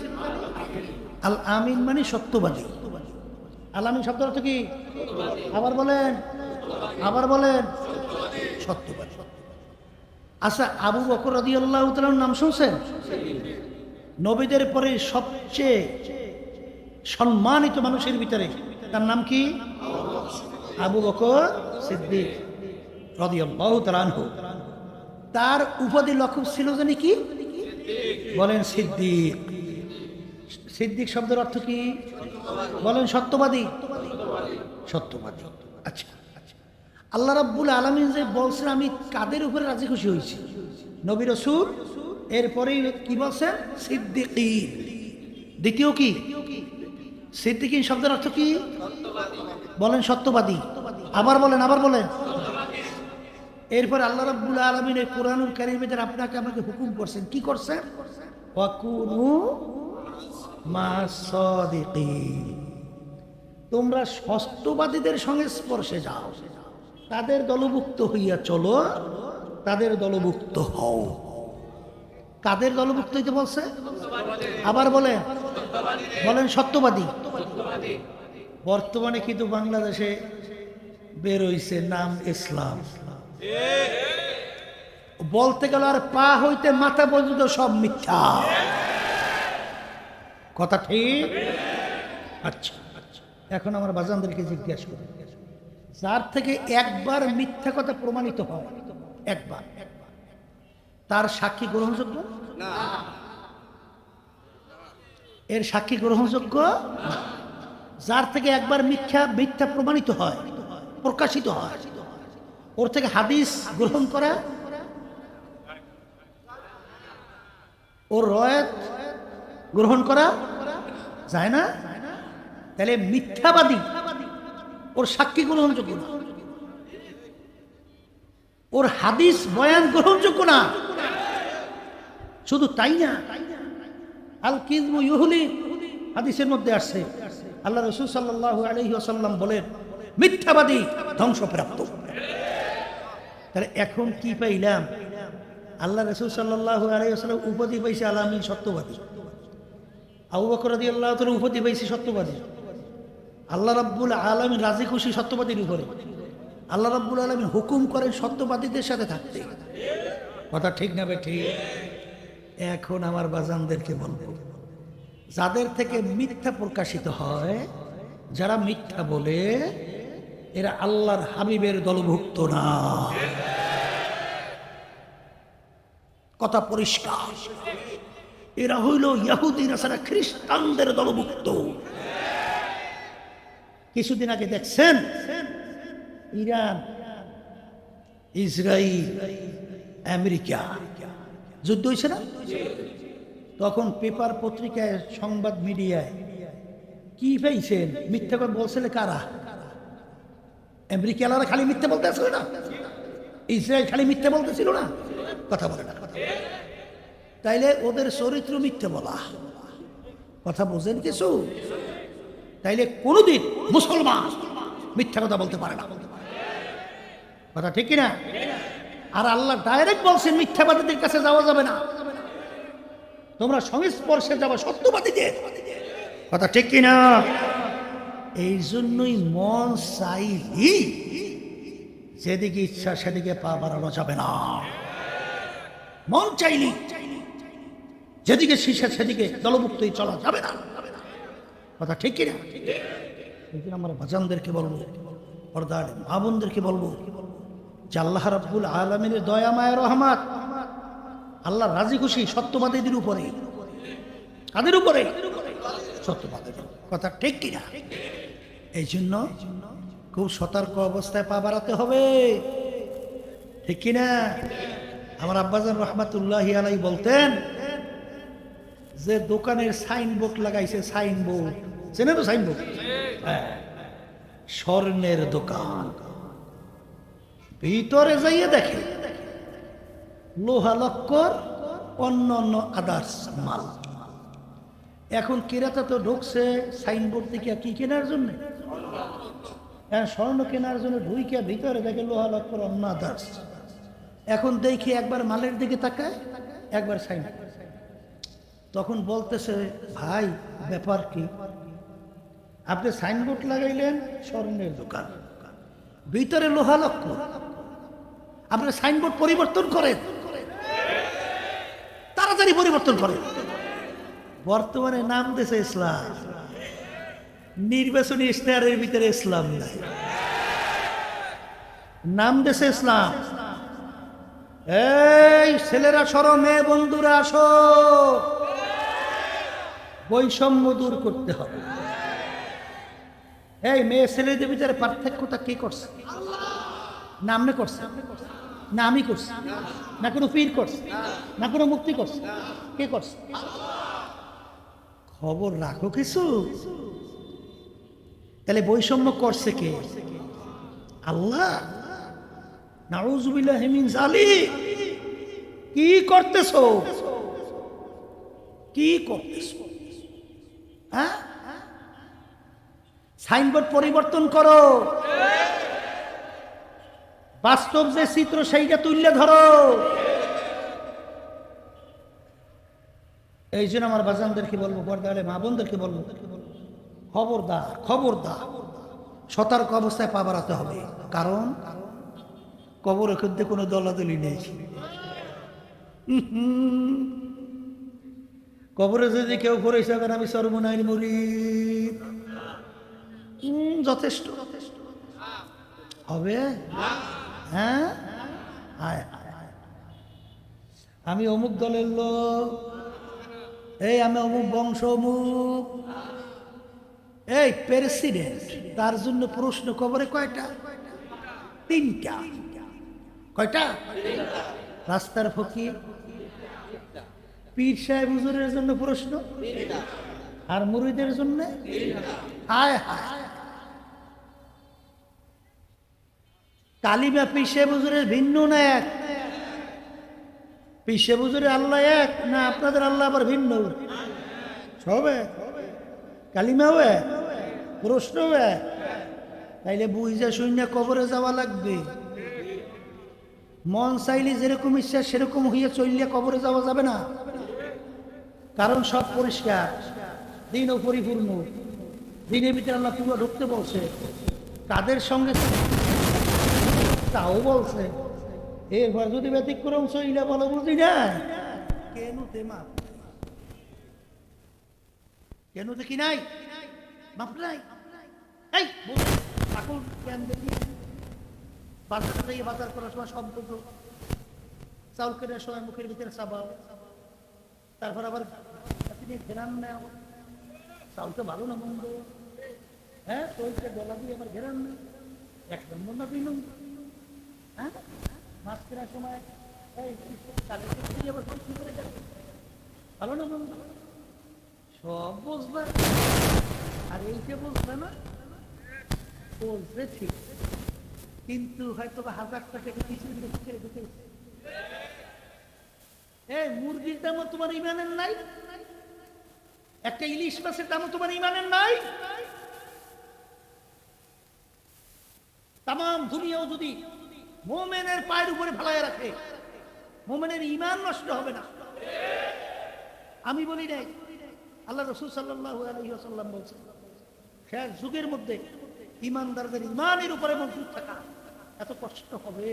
আল আমিন মানে সত্যবাদী। আল আমিন শব্দের অর্থ কি? আবার বলেন, আবার বলেন, সত্যবাদী। আচ্ছা, আবু বকর রাদিয়াল্লাহু তাআলার নাম শুনছেন? নবীদের পরে সবচেয়ে সম্মানিত মানুষের ভিতরে তার নাম কি? আবু বকর সিদ্দিক রাদিয়াল্লাহু তাআলা আনহু। তার উপাধি লকব ছিল জানি কি? বলেন সিদ্দিক। সিদ্দিক শব্দের অর্থ কি? বলেন সত্যবাদী। সত্যবাদী। আচ্ছা, আল্লাহ রাব্বুল আলামিন যে বলছেন আমি কাদের উপরে রাজি খুশি হয়েছি? নবী রাসূল, এরপরেই কি বলছেন? সিদ্দিকিন। দ্বিতীয় কি? সিদ্দিকিন শব্দের অর্থ কি? বলেন সত্যবাদী। আবার বলেন, আবার বলেন। এরপর আল্লাহ রাব্বুল আলামিন এই কোরআনুল কারীমের আপনাকে আমাকে হুকুম করছেন, কি করছেন? ওয়াকুনু মা'আস সাদিকিন। তোমরা সত্যবাদীদের সংস্পর্শে যাও, তাদের দলভুক্ত হইয়া চলো, তাদের দলভুক্ত হও। কাদের দলভুক্ত হইতে বলছে? আবার বলেন, বলেন সত্যবাদী। বর্তমানে কিন্তু বাংলাদেশে বের হইছে নাম ইসলাম, বলতে গেল আর পা হইতে মাথা পর্যন্ত সব মিথ্যা। কথা ঠিক? আচ্ছা, এখন আমার বাজানদেরকে জিজ্ঞাসা করি, যার থেকে একবার মিথ্যা কথা প্রমাণিত হয়, একবার, তার সাক্ষী গ্রহণযোগ্য না? এর সাক্ষী গ্রহণযোগ্য না। যার থেকে একবার মিথ্যা প্রমাণিত হয়, প্রকাশিত হয়, ওর থেকে হাদিস গ্রহণ করা, ওর রয়াত গ্রহণ করা যায় না। তাহলে মিথ্যাবাদী, ওর সাক্ষী গ্রহণযোগ্য না, ওর হাদিস বয়ান গ্রহণযোগ্য না। শুধু তাই না, আল কিযবু ইউহলি হাদিসের মধ্যে আসছে, আল্লাহ রাসূল সাল্লাল্লাহু আলাইহি ওয়াসাল্লাম বলেন মিথ্যাবাদী ধ্বংসপ্রাপ্ত। তাহলে এখন কি পাইলাম? আল্লাহ রাসূল সাল্লাল্লাহু আলাইহি ওয়াসাল্লাম উপাধি পাইছে আলামিন সত্যবাদী, আবু বকর রাদিয়াল্লাহু তাআলা উপাধি পাইছে সত্যবাদী, আল্লাহ রাব্বুল আলামিন রাজি খুশি সত্যবাদীর উপরে, আল্লাহ রাব্বুল আলামিন হুকুম করেন সত্যবাদীদের সাথে থাকতে। কথা ঠিক না বে ঠিক? এখন আমার বাজানদেরকে বলবো, যাদের থেকে মিথ্যা প্রকাশিত হয়, যারা মিথ্যা বলে, এরা আল্লাহর হাবিবের দলভুক্ত না। কথা পরিষ্কার। এরা হইল ইহুদি নাসারা খ্রিস্টানদের দলভুক্ত। কিছুদিন আগে দেখছেন ইরান, ইসরায়েল, আমেরিকা যুদ্ধ হয়েছে না? তখন পেপার পত্রিকায়, সংবাদ মিডিয়ায় কি পাইছেন? মিথ্যা কথা বলছিল কারা? আমেরিকানরা খালি মিথ্যা বলতেছিল না? ইসরায়েল খালি মিথ্যা বলতেছিল না? কথা বলে না। তাইলে ওদের চরিত্র মিথ্যা বলা। কথা বোঝেন কিছু? তাইলে কোনদিন মুসলমান মিথ্যা কথা বলতে পারে না। কথা ঠিক কিনা? আর আল্লাহ ডাইরেক্ট বলছেন মিথ্যাবাদীদের কাছে যাওয়া যাবে না, তোমরা সংস্পর্শে যাবে সত্যবাদীদের। কথা ঠিক কিনা? এই জন্যই মন চাইলি যেদিকে ইচ্ছা সেদিকে পা বাড়ানো যাবে না। মন চাইলি যেদিকে শীর্ষে সেদিকে দলভুক্তই চলা যাবে না। কথা ঠিক কিনা? আমার বাজানদেরকে বলবো, পর্দার মা বোনদেরকে বলবো যে আল্লাহ রাব্বুল আলামিনের দয়া মায়া রহমত, আল্লাহ রাজি খুশি সত্যবাদীদের উপরে। কাদের উপরে? সত্যবাদীদের। কথা ঠিক কিনা? এই জন্য খুব সতর্ক অবস্থায় পা বাড়াতে হবে, ঠিক কিনা? আমার আব্বাজান রহমাতুল্লাহি আলাইহি বলতেন যে দোকানের সাইনবোর্ড লাগাইছে, সাইনবোর্ড চেনে তো? সাইনবোর্ড স্বর্ণের দোকান, ভিতরে যাইয়ে দেখে লোহা লক্কর, অন্য অন্য আদার্স মাল। এখন ক্রেতা তো ঢুকছে সাইনবোর্ড থেকে কি কেনার জন্য? স্বর্ণ কেনার জন্য ঢুইকে ভিতরে দেখে লোহা লক্কর, অন্য আদার্স। এখন দেখি একবার মালের দিকে তাকায়, একবার সাইনবোর্ড। তখন বলতেছে, ভাই ব্যাপার কি? আপনি সাইনবোর্ড লাগাইলেন স্বর্ণের দোকান, ভিতরে লোহা লক্কর, আপনি সাইনবোর্ড পরিবর্তন করেন, তাড়াতাড়ি পরিবর্তন করেন। বর্তমানে নাম দিয়েছে ইসলাম, নির্বাচনী ইশতেহারের ভিতরে ইসলাম নাই, নাম দিয়েছে ইসলাম। এই ছেলেরা সরো, মেয়ে বন্ধুরা আসো, বৈষম্য দূর করতে হবে। এই মেয়ে ছেলেদের ভিতরে পার্থক্যটা কে করছে? না আপনি করছে, না আমি করছি, না কোনো পীর করছে, না কোনো মুক্তি করছে, কে করছে? খবর রাখো কিছু। তাহলে বৈষম্য করছে কে? আল্লাহ। নাউযুবিল্লাহি মিন যালিক। কি করতেছো? কি করতেছো? হ্যাঁ, সাইনবোর্ড পরিবর্তন করো, বাস্তব যে চিত্র সেইটা তুললে ধরো। এই জন্য আমার বাজানদেরকে বলবো, পর্দালে মা বোনদেরকে বলবো, খবরদার খবরদার, সতর্ক অবস্থায় পা বাড়াতে হবে। কারণ কবরের মধ্যে কোনো দলাদলি নেই। কবরে যদি কেউ পড়েছে আমি সর্বনাইর মুরিদ, যথেষ্ট হবে। হ্যাঁ, আমি অমুক দলের লোক, এই আমি অমুক বংশ, অমুক এই প্রেসিডেন্ট, তার জন্য প্রশ্ন কবরে কয়টা? 3টা। কয়টা? রাস্তার ফকির, পীর সাহেব হুজুরের জন্য প্রশ্ন, আর মুরিদের জন্য। হায় হায়, কালিমা পীর সাহেব হুজুরের ভিন্ন না এক? পীর সাহেব হুজুরের আল্লাহ এক না আপনাদের আল্লাহ আবার ভিন্ন? সব এক, কালিমাও এক, প্রশ্নও এক। তাইলে বুঝা শূন্য কবরে যাওয়া লাগবে। মন চাইলে যেরকম ইচ্ছা সেরকম হইয়া চললে কবরে যাওয়া যাবে না, কারণ সব পরিষ্কার, দিনও পরিপূর্ণ, দিনের ভিতরে আল্লাহ পুরো ঢুকতে বলছে। কাদের সঙ্গে তাও বলছে। এরপর যদি ব্যতিক্রম চইলা বলো বুঝি না কেন তেমা কেন দেখি নাই মাপ নাই। এই এখন কেন দেখি বাজার থেকে বাজার করার সময় সব বুঝো, চাউল কেনার সময় মুখের ভিতরে চাবাও, তারপর আবার ঘেরান নেয়, চাউল তো ভালো না মন্দ, হ্যাঁ চলছে গলা দিয়ে আবার ঘেরান নেয়, এক নম্বর না দুই নম্বর। হ্যাঁ মাছ কেনার সময় ভালো না মন্দ সব বুঝবে, আর এইটা বুঝবে না, বলছে ঠিক কিন্তু হয়তো 1000 টাকা কিছু ঢুকে। এই মুরগির দামও তোমার ইমানের নাই, একটা ইলিশ মাছের দামও তোমার ইমানের নাই। তাম দুনিয়াও যদি মোমেনের পায়ের উপরে ফেলায় রাখে, মোমেনের ইমান নষ্ট হবে না। আমি বলি নাই, আল্লাহ রাসূল সাল্লাল্লাহু আলাইহি ওয়াসাল্লাম বলছেন শেষ যুগের মধ্যে ইমানদারদের ইমানের উপরে মজবুত থাকা এত কষ্ট হবে,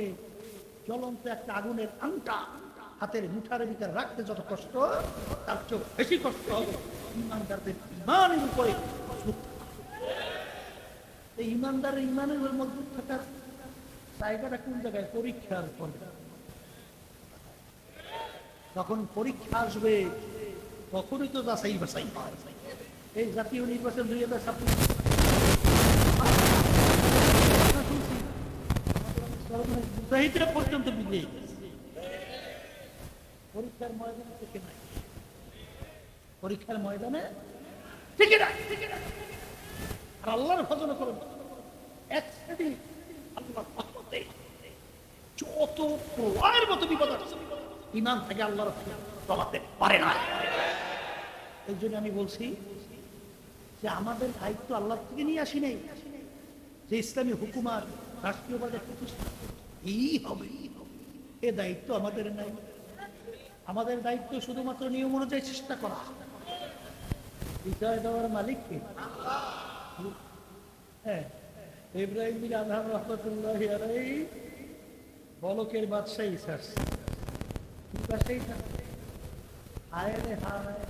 জ্বলন্ত একটা আগুনের আংটা হাতের মুঠার ভিতরে রাখতে যত কষ্ট, তার চেয়ে বেশি কষ্ট হবে ইমানদারদের ইমানের উপরে মজবুত থাকা। এই ইমানদারের ইমানের উপরে মজবুত থাকার জায়গাটা কোন জায়গায়? পরীক্ষার পরে। যখন পরীক্ষা আসবে তখনই তো যাচাই বাছাই হয়। এই জাতীয় নির্বাচন 2026 পর্যন্ত বিজয়ী পরীক্ষার ময়দানে থেকে নাই, পরীক্ষার ময়দানে থেকে নাই। আর আল্লাহর ফজল করুন, এক শ্রেণী আল্লাহর রহমতে যত প্রলয়ের মতো বিপদ আছে, ইমান থেকে আল্লাহর চলাতে পারে না। এই জন্য আমি বলছি যে আমাদের দায়িত্ব আল্লাহ থেকে নিয়ে আসি নাই, যে ইসলামী হুকুমাত রাষ্ট্রীয়ভাবে প্রতিষ্ঠা এই হবে, এ দায়িত্ব আমাদের নাই। আমাদের দায়িত্ব শুধুমাত্র নিয়ম অনুযায়ী চেষ্টা করা। বিজয় দেওয়ার মালিককে হ্যাঁ, ইব্রাহিম বিন আদহাম রহমতুল্লাহি আলাইহি বলকের বাদশাহী ছাড়ছে, বাদশাহী ছাড়ছে, হায় রে হায়,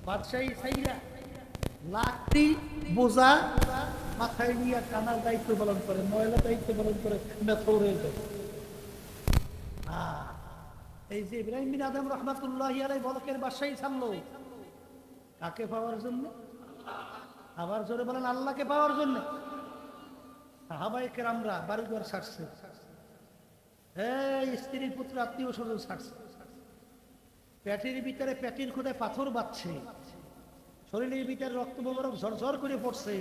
বাদশাহী ছাইরা লাকড়ি বোঝা মাথায় নিয়ে টানার দায়িত্ব পালন করে, ময়লা দায়িত্ব পালন করে মেথরের দায়িত্ব। এই যে ইব্রাহিম বিন আদম রহমাতুল্লাহি আলাইহি বলকের বাদশাহী ছাড়লো কাকে পাওয়ার জন্য? আবার জোরে বলেন আল্লাহকে পাওয়ার জন্য। সাহাবায়ে কেরামরা বাড়িঘর ছাড়ছে, এই স্ত্রী পুত্র আত্মীয় স্বজন ছাড়ছে, পেটের ভিতরে পেটের খুঁড়ে পাথর বাঁধছে, শরীরের ভিতরে রক্ত মোবারক ঝরঝর করে পড়ছে।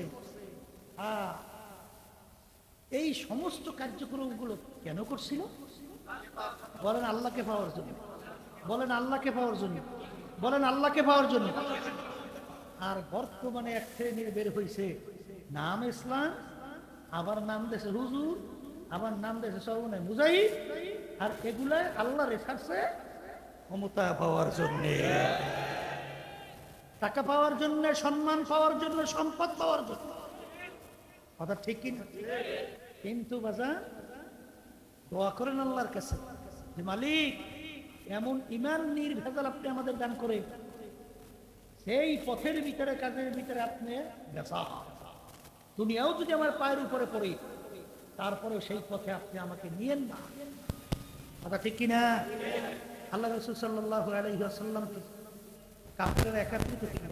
এই সমস্ত কার্যক্রমগুলো কেন করছিল? বলেন আল্লাহকে পাওয়ার জন্য, বলেন আল্লাহকে পাওয়ার জন্য, বলেন আল্লাহকে পাওয়ার জন্য। আর বর্তমানে এক শ্রেণীর বের হয়েছে, নাম ইসলাম, আবার নাম দেশে হুজুর, আবার নাম দেশে সর্বনায় মুজাহিদ, আর এগুলা আল্লাহ রেখাচ্ছে ক্ষমতা পাওয়ার জন্য, টাকা পাওয়ার জন্য, সম্মান পাওয়ার জন্য, সম্পদ পাওয়ার জন্য। কথা ঠিক কিনা? কিন্তু বাজার দোয়া করেন আল্লাহর কাছে যে মালিক এমন ইমান নির্ভেজাল আপনি আমাদের দান করে, সেই পথের ভিতরে কাজের ভিতরে আপনি বেচা দুনিয়াও যদি আমার পায়ের উপরে পড়ে, তারপরে সেই পথে আপনি আমাকে নিয়েন না। কথা ঠিক কিনা? আল্লাহ রাসূল সাল্লাল্লাহু আলাইহি ওয়াসাল্লাম কাফেররা একত্রিত কিনা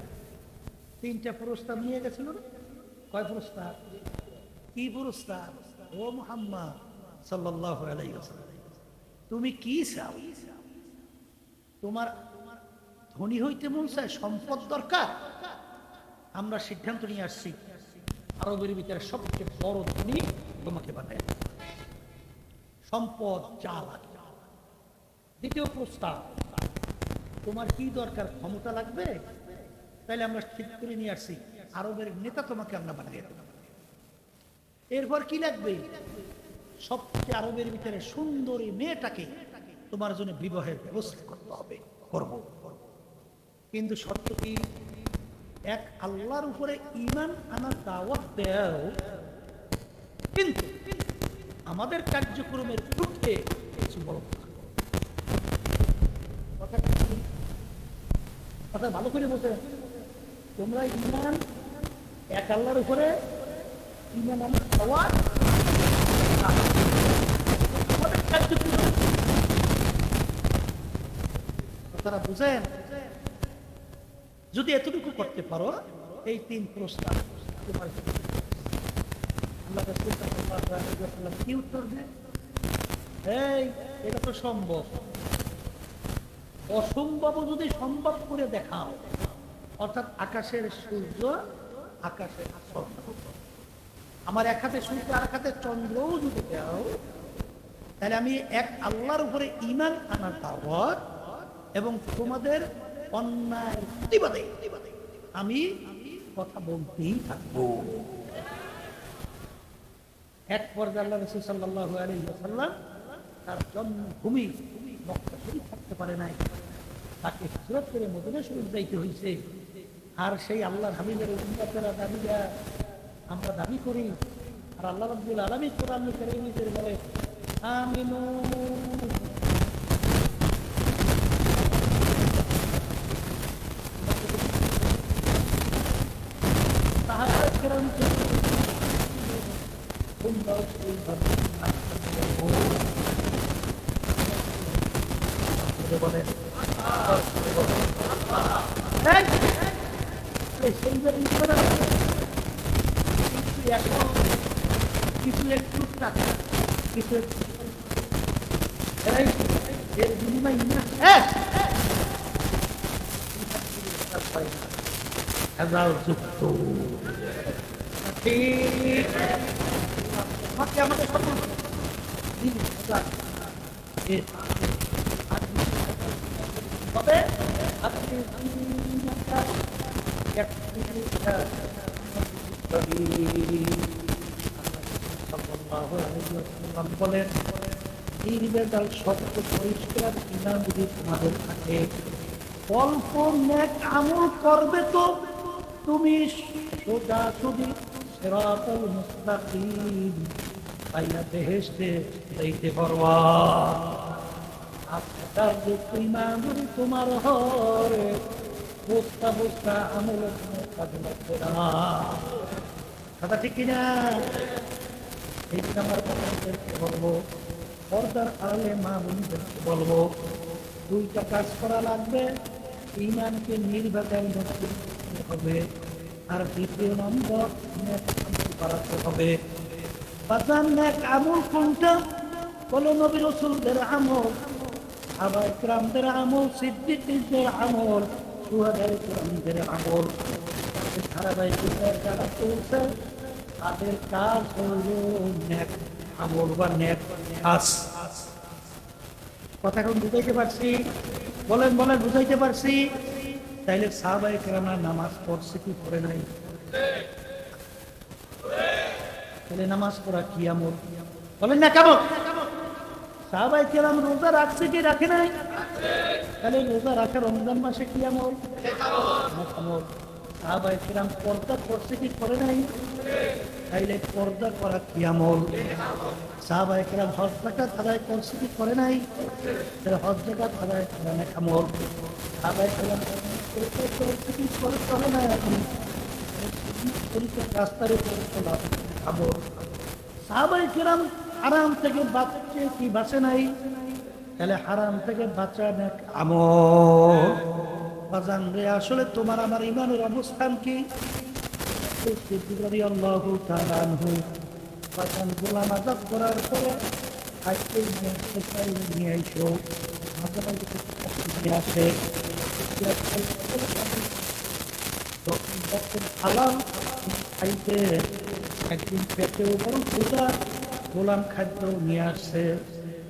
3টা প্রস্তাব নিয়ে গেছিল। কয় প্রস্তাব? কি প্রস্তাব? ও মুহাম্মদ সাল্লাল্লাহু আলাইহি ওয়াসাল্লাম, তুমি কি চাও? তোমার ধনী হইতে মন চায়, সম্পদ দরকার? আমরা সিদ্ধান্ত নিয়ে আসছি আরবের ভিতরে সবচেয়ে বড় ধনী তোমাকে বানায়, সম্পদ যা লাগে। দ্বিতীয় প্রস্তাব, তোমার কি দরকার? ক্ষমতা লাগবে? তাইলে আমরা ঠিক করে নিয়ে আসছি আরবের নেতা তোমাকে আমরা বানিয়ে দেব। এরপর কি লাগবে? সবচেয়ে আরবের ভিতরে সুন্দরী মেয়েটাকে তোমার জন্য বিবাহের ব্যবস্থা করতে হবে, করব। কিন্তু শর্ত কি? এক আল্লাহর উপরে ঈমান আনার দাওয়াত দাও, কিন্তু আমাদের কার্যক্রমের পক্ষে কিছু বলো। কথা ভালো করে বলতে, তোমরা ঈমান এক আল্লাহর উপরে ঈমান আনার দাওয়াত আমাদের কার্যক্রম, কথাটা বুঝেন? যদি এতটুকু করতে পারো, এই 3 প্রস্তাব তোমার আল্লাহ রাসূল সাল্লাল্লাহু আলাইহি ওয়াসাল্লাম কি উত্তর দেন? এই, এটা তো সম্ভব। অসম্ভব যদি সম্ভব করে দেখাও, অর্থাৎ আকাশের সূর্য, আকাশের চন্দ্র, আমার এক হাতে সূর্য আর এক হাতে চন্দ্রও যদি দাও, তাহলে আমি এক আল্লাহর উপরে ঈমান আনার দাওয়াত এবং তোমাদের অন্যায় প্রতিবাদে আমি কথা বলতেই থাকবো। এক পর্যায়ে আল্লাহ রাসূল সাল্লাল্লাহু আলাইহি ওয়াসাল্লাম তার জন্মভূমি মক্কা শরীফ থাকতে পারে নাই, তাকে হিজরত করে মদিনা শরীফ যাইতে হয়েছে। আর সেই আল্লাহর হাবিবের উম্মতেরা দাবিরা আমরা দাবি করি, আর আল্লাহ রাব্বুল আলামিন কোরআনুল কারীমে বলে আমিনু সাহাবায়ে কেরাম কিছু একটু টাকা, কিছু এর বিনিময় না যুক্ত আমাদের বলেন নির্বেজাল সত্য পরিষ্কার ঈমান যদি তোমাদের থাকে, অল্প নেক আমল করবে তো তুমি সোজাসুজি সিরাতুল মুস্তাকিম পাইয়া বেহেশতে যাইতে পারবা। আপনার যে ঈমান যদি তোমার হয়, বস্তা বস্তা আমল কাজে লাগবে না। কথা ঠিক কিনা? এই আমার বাবাদেরকে বলবো, পর্দার আড়ালে মা বোনদেরকে বলবো, 2টা কাজ করা লাগবে। ঈমানকে নির্ভেজাল করতে হবে, আর 2 নম্বর নেক আমল করাতে হবে। বাজার নেক আমল কোনটা? বলো নবী রাসূলদের আমল, সাহাবায়ে কেরামদের আমল, সিদ্দিকদের আমল, শুহাদায়ে কেরামদের আমল। ধারাবাহিকতার যারা চলছে তাদের কাজ হল নেক আমল বা নেক কাজ। কথা এখন বুঝাইতে পারছি? বলেন বলেন, বুঝাইতে পারছি? তাইলে সাহাবায়ে কেরামরা নামাজ পড়ছে কি পড়ে নাই? তাহলে নামাজ পড়া কি আমল? বলেন না কেমন? সাহাবায়ে কেরাম রোজা রাখছে কি রাখে নাই? তাহলে রোজা রাখা রমজান মাসে কি আমল? আমল। সাহাবায়ে কেরাম পর্দা করছে কি করে নাই? তাইলে পর্দা করা কি আমল? সাহাবায়ে কেরাম হজ যাকাত আদায় করছে কি করে নাই? তাহলে হজ যাকাত আদায় করা নেক আমল। সাহাবায়ে কেরাম করছে কি করে নাই? রাস্তার উপরে চলা আমল। সাহাবায়ে কেরাম হারাম থেকে বাঁচছে কি বাঁচে নাই? তাহলে হারাম থেকে বাঁচা নেক আমল। বাজান রে, আসলে তোমার আমার ঈমানের অবস্থান কি? রাদিয়াল্লাহু তাআলা আনহু বাজান গোলাম আযাদ করার পরে আজকে নিয়ে আইসো আসে আলাম খাইতে, একদিন পেটেও বড় ক্ষুধা, গোলাম খাদ্য নিয়ে আসছে,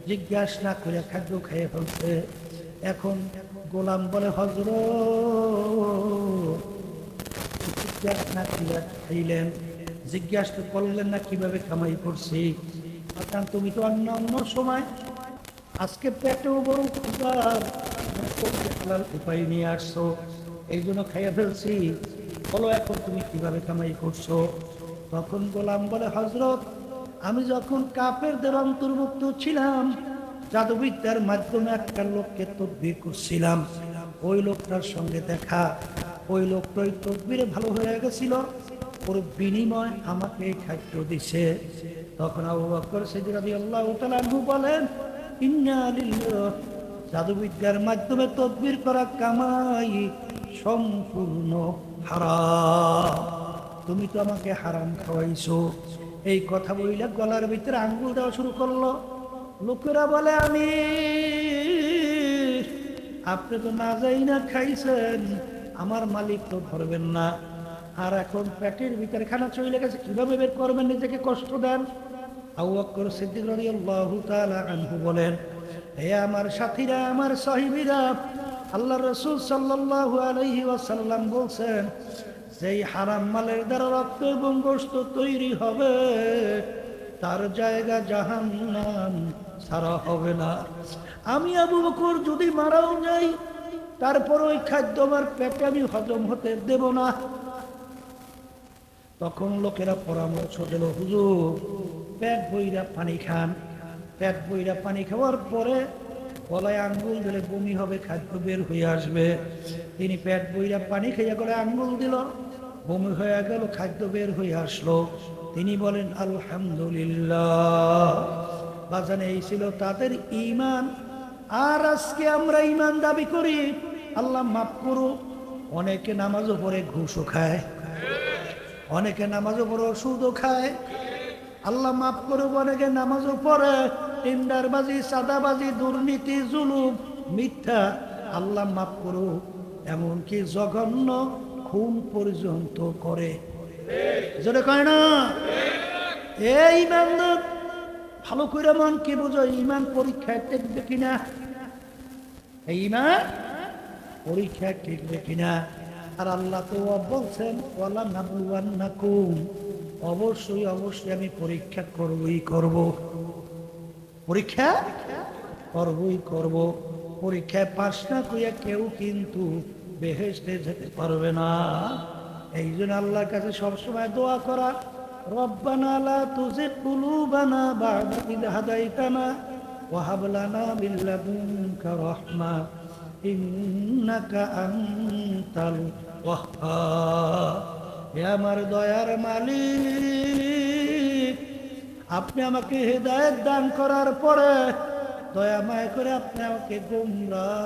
জিজ্ঞাসা না করে খাদ্য খেয়ে ফেলছে। এখন গোলাম বলে হযরত জিজ্ঞাসা না করে খাইলেন, জিজ্ঞাসা করলেন না কিভাবে কামাই করছি, কারণ তুমি তো অন্য অন্য সময় আজকে পেটেও বড় ক্ষুধার, হালাল উপায় নিয়ে আসছো, এই জন্য খাইয়া ফেলছি, বলো এখন তুমি কিভাবে কামাই করছো? তখন গোলাম বলে, হযরত, আমি যখন কাফেরদের অন্তর্ভুক্ত ছিলাম, জাদুবিদ্যার মাধ্যমে একটা লোককে তদবির করছিলাম, ওই লোকটার সঙ্গে দেখা, ওই লোকটা ওই তদবিরে ভালো হয়ে গেছিল, ওর বিনিময় আমাকে এই খাদ্য দিছে। তখন আবু বকর সিদ্দিক রাদিয়াল্লাহু তাআলা আনহু বলেন, ইন্না লিল্লাহ, জাদুবিদ্যার মাধ্যমে তদবির করা কামাই সম্পূর্ণ হারাম, তুমি তো আমাকে হারাম খাওয়াইছো। এই কথা বইলা গলার ভিতরে আঙ্গুল দেওয়া শুরু করলো। লোকেরা বলে, আমি, আপনি তো না যাই না খাইছেন, আমার মালিক তো ধরবেন না, আর এখন পেটের ভিতরে খানা চলে গেছে, কিভাবে বের করবেন? নিজেকে কষ্ট দেন। আবু বকর সিদ্দিক রাদিয়াল্লাহু তাআলা আনহু বলেন, হে আমার সাথীরা, আমার সাহিবীরা, আল্লাহর রাসূল সাল্লাল্লাহু আলাইহি ওয়াসাল্লাম বলছেন, যেই হারাম মালের দ্বারা রক্ত এবং গোশত তৈরি হবে, তার জায়গা জাহান্নাম ছাড়া হবে না। আমি আবু বকর যদি মারাও যাই, তারপর ওই খাদ্য আমার পেটে আমি হজম হতে দেব না। তখন লোকেরা পরামর্শ দিল, হুজুর, পেট বইরা পানি খান। পেট বইরা পানি খাওয়ার পরে গলায় আঙ্গুল দিলে বমি হবে, খাদ্য বের হয়ে আসবে। তিনি পেট বইরা পানি খাইয়া গলায় আঙ্গুল দিল, বমি হয়ে গেল, খাদ্য বের হয়ে আসলো। তিনি বলেন, আলহামদুলিল্লাহ। বাজানে, এই ছিল তাদের ঈমান। আর আজকে আমরা ঈমান দাবি করি, আল্লাহ মাফ করুক, অনেকে নামাজও পড়ে ঘুষও খায়, অনেকে নামাজও পড়ে ওষুধও খায়। আল্লাহ মাফ করুক, অনেকে নামাজও পড়ে টেন্ডারবাজি, সাদাবাজি, দুর্নীতি, জুলুম, মিথ্যা। আল্লাহ মাফ করুক, এমনকি জঘন্য খুন পর্যন্ত করে। যেটা কয় না, এই ঈমান ভালো করে মন কি বুঝো, ঈমান পরীক্ষায় টিকবে কিনা, এই ঈমান পরীক্ষায় টিকবে কিনা। আর আল্লাহ তো বলছেন, ওয়ালা নাবলুয়ান্নাকুম, অবশ্যই অবশ্যই আমি পরীক্ষা করবই করব, পরীক্ষা করবই করব। পরীক্ষায় পাস না করিয়া কেউ কিন্তু বেহেশতে যেতে পারবে না। এই জন্য আল্লাহর কাছে সবসময় দোয়া করা, রব্বানা লা তুযিগ কুলুবানা বা'দা ইয হাদাইতানা ওয়া হাব লানা মিন লাদুনকা রাহমা ইন্নাকা আনতাল ওয়াহ্হাব। হে আমার দয়ার মালিক, আপনি আমাকে হেদায়েত দান করার পরে দয়া মায়া করে আপনি আমাকে গোমরাহ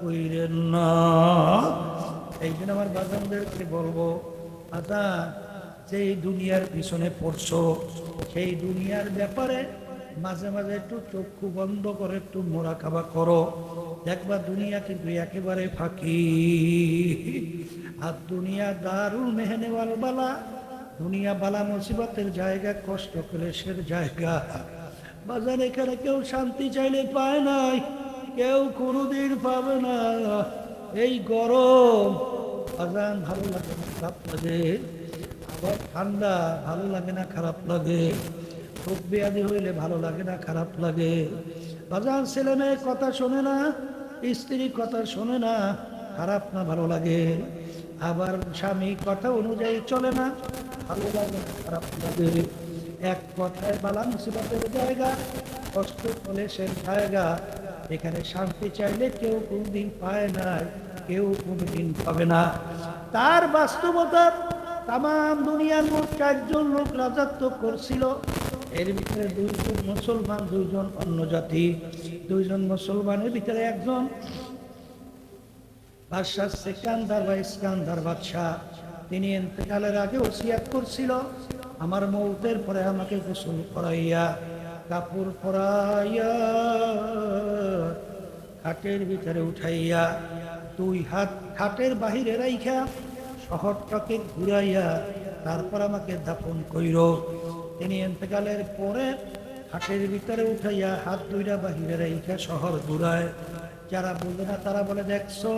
কইরেন না। এই জন্য আমার বাজানদেরকে বলবো, বাজান, যেই দুনিয়ার পিছনে পড়ছো, সেই দুনিয়ার ব্যাপারে মাঝে মাঝে একটু চক্ষু বন্ধ করে একটু মোরাকাবা করো, দেখবা দুনিয়া কিন্তু একেবারে ফাঁকি। আর দুনিয়া দারুল মেহনে ওয়াল বালা, দুনিয়া বালা মুসিবতের জায়গা, কষ্ট ক্লেশের জায়গা। বাজার এখানে কেউ শান্তি চাইলে পায় নাই, কেউ কোনোদিন পাবে না। এই গরম, বাজান ভালো লাগে না খারাপ লাগে, আবার ঠান্ডা ভালো লাগে না খারাপ লাগে, রোগ ব্যাধি হইলে ভালো লাগে না খারাপ লাগে। বাজান ছেলে মেয়ে কথা শোনে না, স্ত্রী কথা শোনে না, খারাপ না ভালো লাগে। আবার স্বামী কথা অনুযায়ী চলে না, ভালো লাগে না খারাপ লাগে। এক কথায় বালা মুসিবতের জায়গা, কষ্ট ক্লেশের জায়গা। এখানে শান্তি চাইলে কেউ কোনদিন পায় না, কেউ কোনদিন পাবে না। তার বাস্তবতা, তাম দুনিয়ার মোট 4 জন লোক রাজত্ব করছিল। এর ভিতরে 2 জন মুসলমান, 2 জন অন্য জাতি। 2 জন মুসলমানের ভিতরে একজন বাদশাহ সিকান্দার বা ইস্কান্দার বাদশাহ, তিনি ইন্তেকালের আগে ওসিয়াত করছিল, আমার মৌতের পরে আমাকে গোসল করাইয়া, কাপড় পরাইয়া, খাটের ভিতরে উঠাইয়া, 2 হাত খাটের বাহিরে রাইখা শহরটাকে ঘুরাইয়া তারপর আমাকে দাফন কইর। তিনি ইন্তেকালের পরে খাটের ভিতরে উঠাইয়া হাত 2টা বাহিরে রাইখা শহর ঘুরায়। যারা বলবে না তারা বলে, দেখছো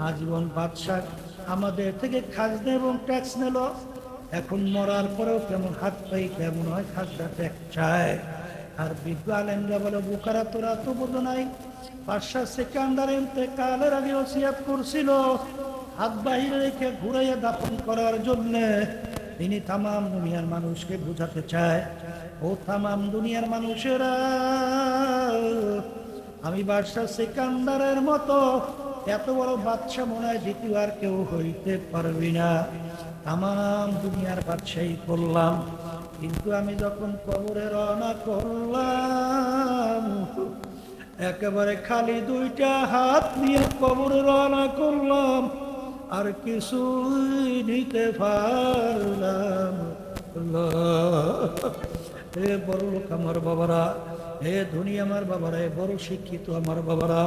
আজীবন বাদশাহ আমাদের থেকে খাজনা এবং ট্যাক্স নিল, এখন মরার পরেও কেমন হাত পাই কেমন হয় খাসটা দেখ চায়। আর বিজ্ঞ আলেমরা বলে বুকারা তোরা তো বোঝো নাই, বাদশাহ সেকান্দার ইন্তেকালের আগে ওসিয়াত করছিল হাত বাহিরে রেখে ঘুরাইয়া দাফন করার জন্যে। তিনি তামাম দুনিয়ার মানুষকে বোঝাতে চায়, ও তামাম দুনিয়ার মানুষেরা, আমি বাদশাহ সেকান্দারের মতো এত বড় বাদশাহ মনে হয় দ্বিতীয় আর কেউ হইতে পারবি না। তামাম দুনিয়ার বাদশাহী করলাম, কিন্তু আমি যখন কবরে রওনা করলাম একেবারে খালি দুইটা হাত নিয়ে কবরে রওনা করলাম, আর কিছুই নিতে পারলাম না। হে বড় লোক আমার বাবারা, হে ধনী আমার বাবারা, হে বড় শিক্ষিত আমার বাবারা,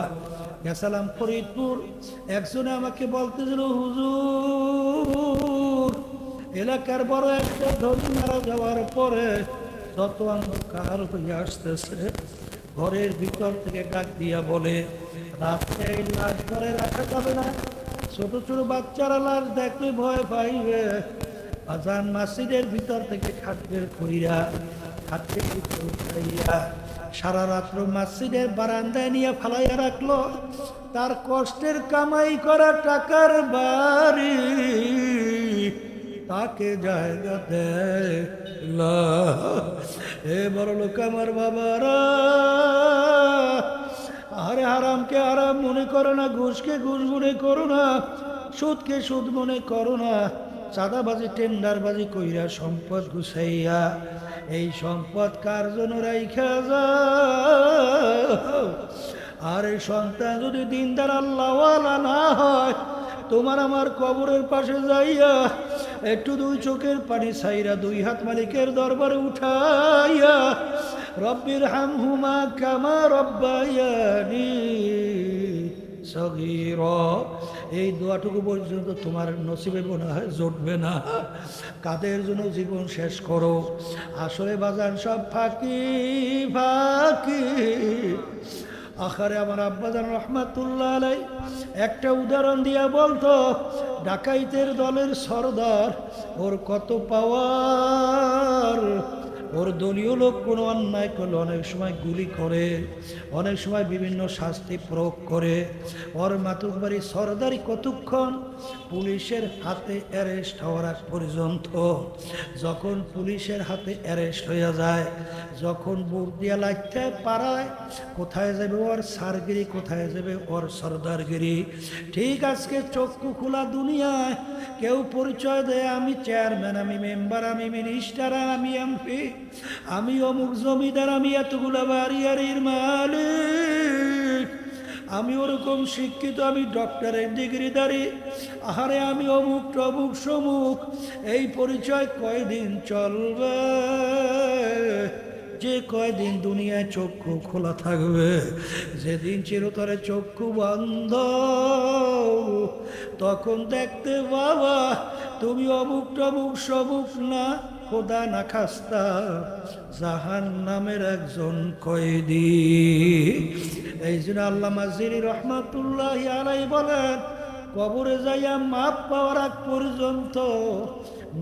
গেছিলাম ফরিদপুর। একজনে আমাকে বলতেছিল, হুজুর এলাকার বড় একটা ধনী মারা যাওয়ার পরে যত অন্ধকার হয়ে আসতেছে, ঘরের ভিতর থেকে ডাক দিয়া বলে রাত্রে এই লাশ ঘরে রাখা যাবে না, ছোট ছোট বাচ্চারা লাশ দেখলে ভয় পাইবে। আজান মসজিদের ভিতর থেকে খাট বের করিয়া খাটের ভিতর উঠাইয়া সারা রাত্র মসজিদের বারান্দায় নিয়ে ফালাইয়া রাখলো। তার কষ্টের কামাই করা টাকার বাড়ি তাকে জায়গা দেয়। এ বড় লোক আমার বাবারা, আরে হারামকে হারাম মনে করো না, ঘুষকে ঘুষ মনে করো না, সুদকে সুদ মনে করো না, চাঁদাবাজি টেন্ডারবাজি কইরা সম্পদ গুছাইয়া এই সম্পদ কার জন্য রাইখা যাও। আর এই সন্তান যদি দিনদার আল্লাহওয়ালা না হয়, তোমার আমার কবরের পাশে যাইয়া একটু দুই চোখের পানি ছাইরা দুই হাত মালিকের দরবারে উঠাইয়া রব্বির হামহুমা কামা রব্বায়ানি সগীরা, এই দোয়াটুকু পর্যন্ত তোমার নসিবে মনে হয় জুটবে না। কাদের জন্য জীবন শেষ করো? আসলে বাজান সব ফাঁকি ফাঁকি। আখারে আমার আব্বাজান রহমাতুল্লাহ আলাই একটা উদাহরণ দিয়া বলতো, ডাকাইতের দলের সর্দার, ওর কত পাওয়ার, ওর দলীয় লোক কোনো অন্যায় করলে অনেক সময় গুলি করে, অনেক সময় বিভিন্ন শাস্তি প্রয়োগ করে। ওর মাতুব্বাড়ি সর্দারি কতক্ষণ? পুলিশের হাতে অ্যারেস্ট হওয়ার আগ পর্যন্ত। যখন পুলিশের হাতে অ্যারেস্ট হয়ে যায়, যখন বুক দিয়া লাগতে পারায়, কোথায় যাবে ওর সারগিরি, কোথায় যাবে ওর সর্দারগিরি। ঠিক আজকে চক্ষু খোলা দুনিয়ায় কেউ পরিচয় দেয়, আমি চেয়ারম্যান, আমি মেম্বার, আমি মিনিস্টার, আমি এমপি, আমি অমুক জমিদার, আমি এতগুলা বাড়িয়ারির মালিক, আমি ওরকম শিক্ষিত, আমি ডক্টরের ডিগ্রিধারী, আহারে আমি অমুক টমুক সমুক। এই পরিচয় কয়দিন চলবে? যে কয়দিন দুনিয়ায় চক্ষু খোলা থাকবে, যেদিন চিরতরে চক্ষু বন্ধ, তখন দেখতে বাবা তুমি অমুক টমুক সমুক না, খোদা না খাস্তা জাহান্নামের একজন কয়েদি। এই জন্য আল্লামা জিরি রহমাতুল্লাহি আলাইহি বলেন, কবরে যাইয়া মাপ পাওয়ার আগ পর্যন্ত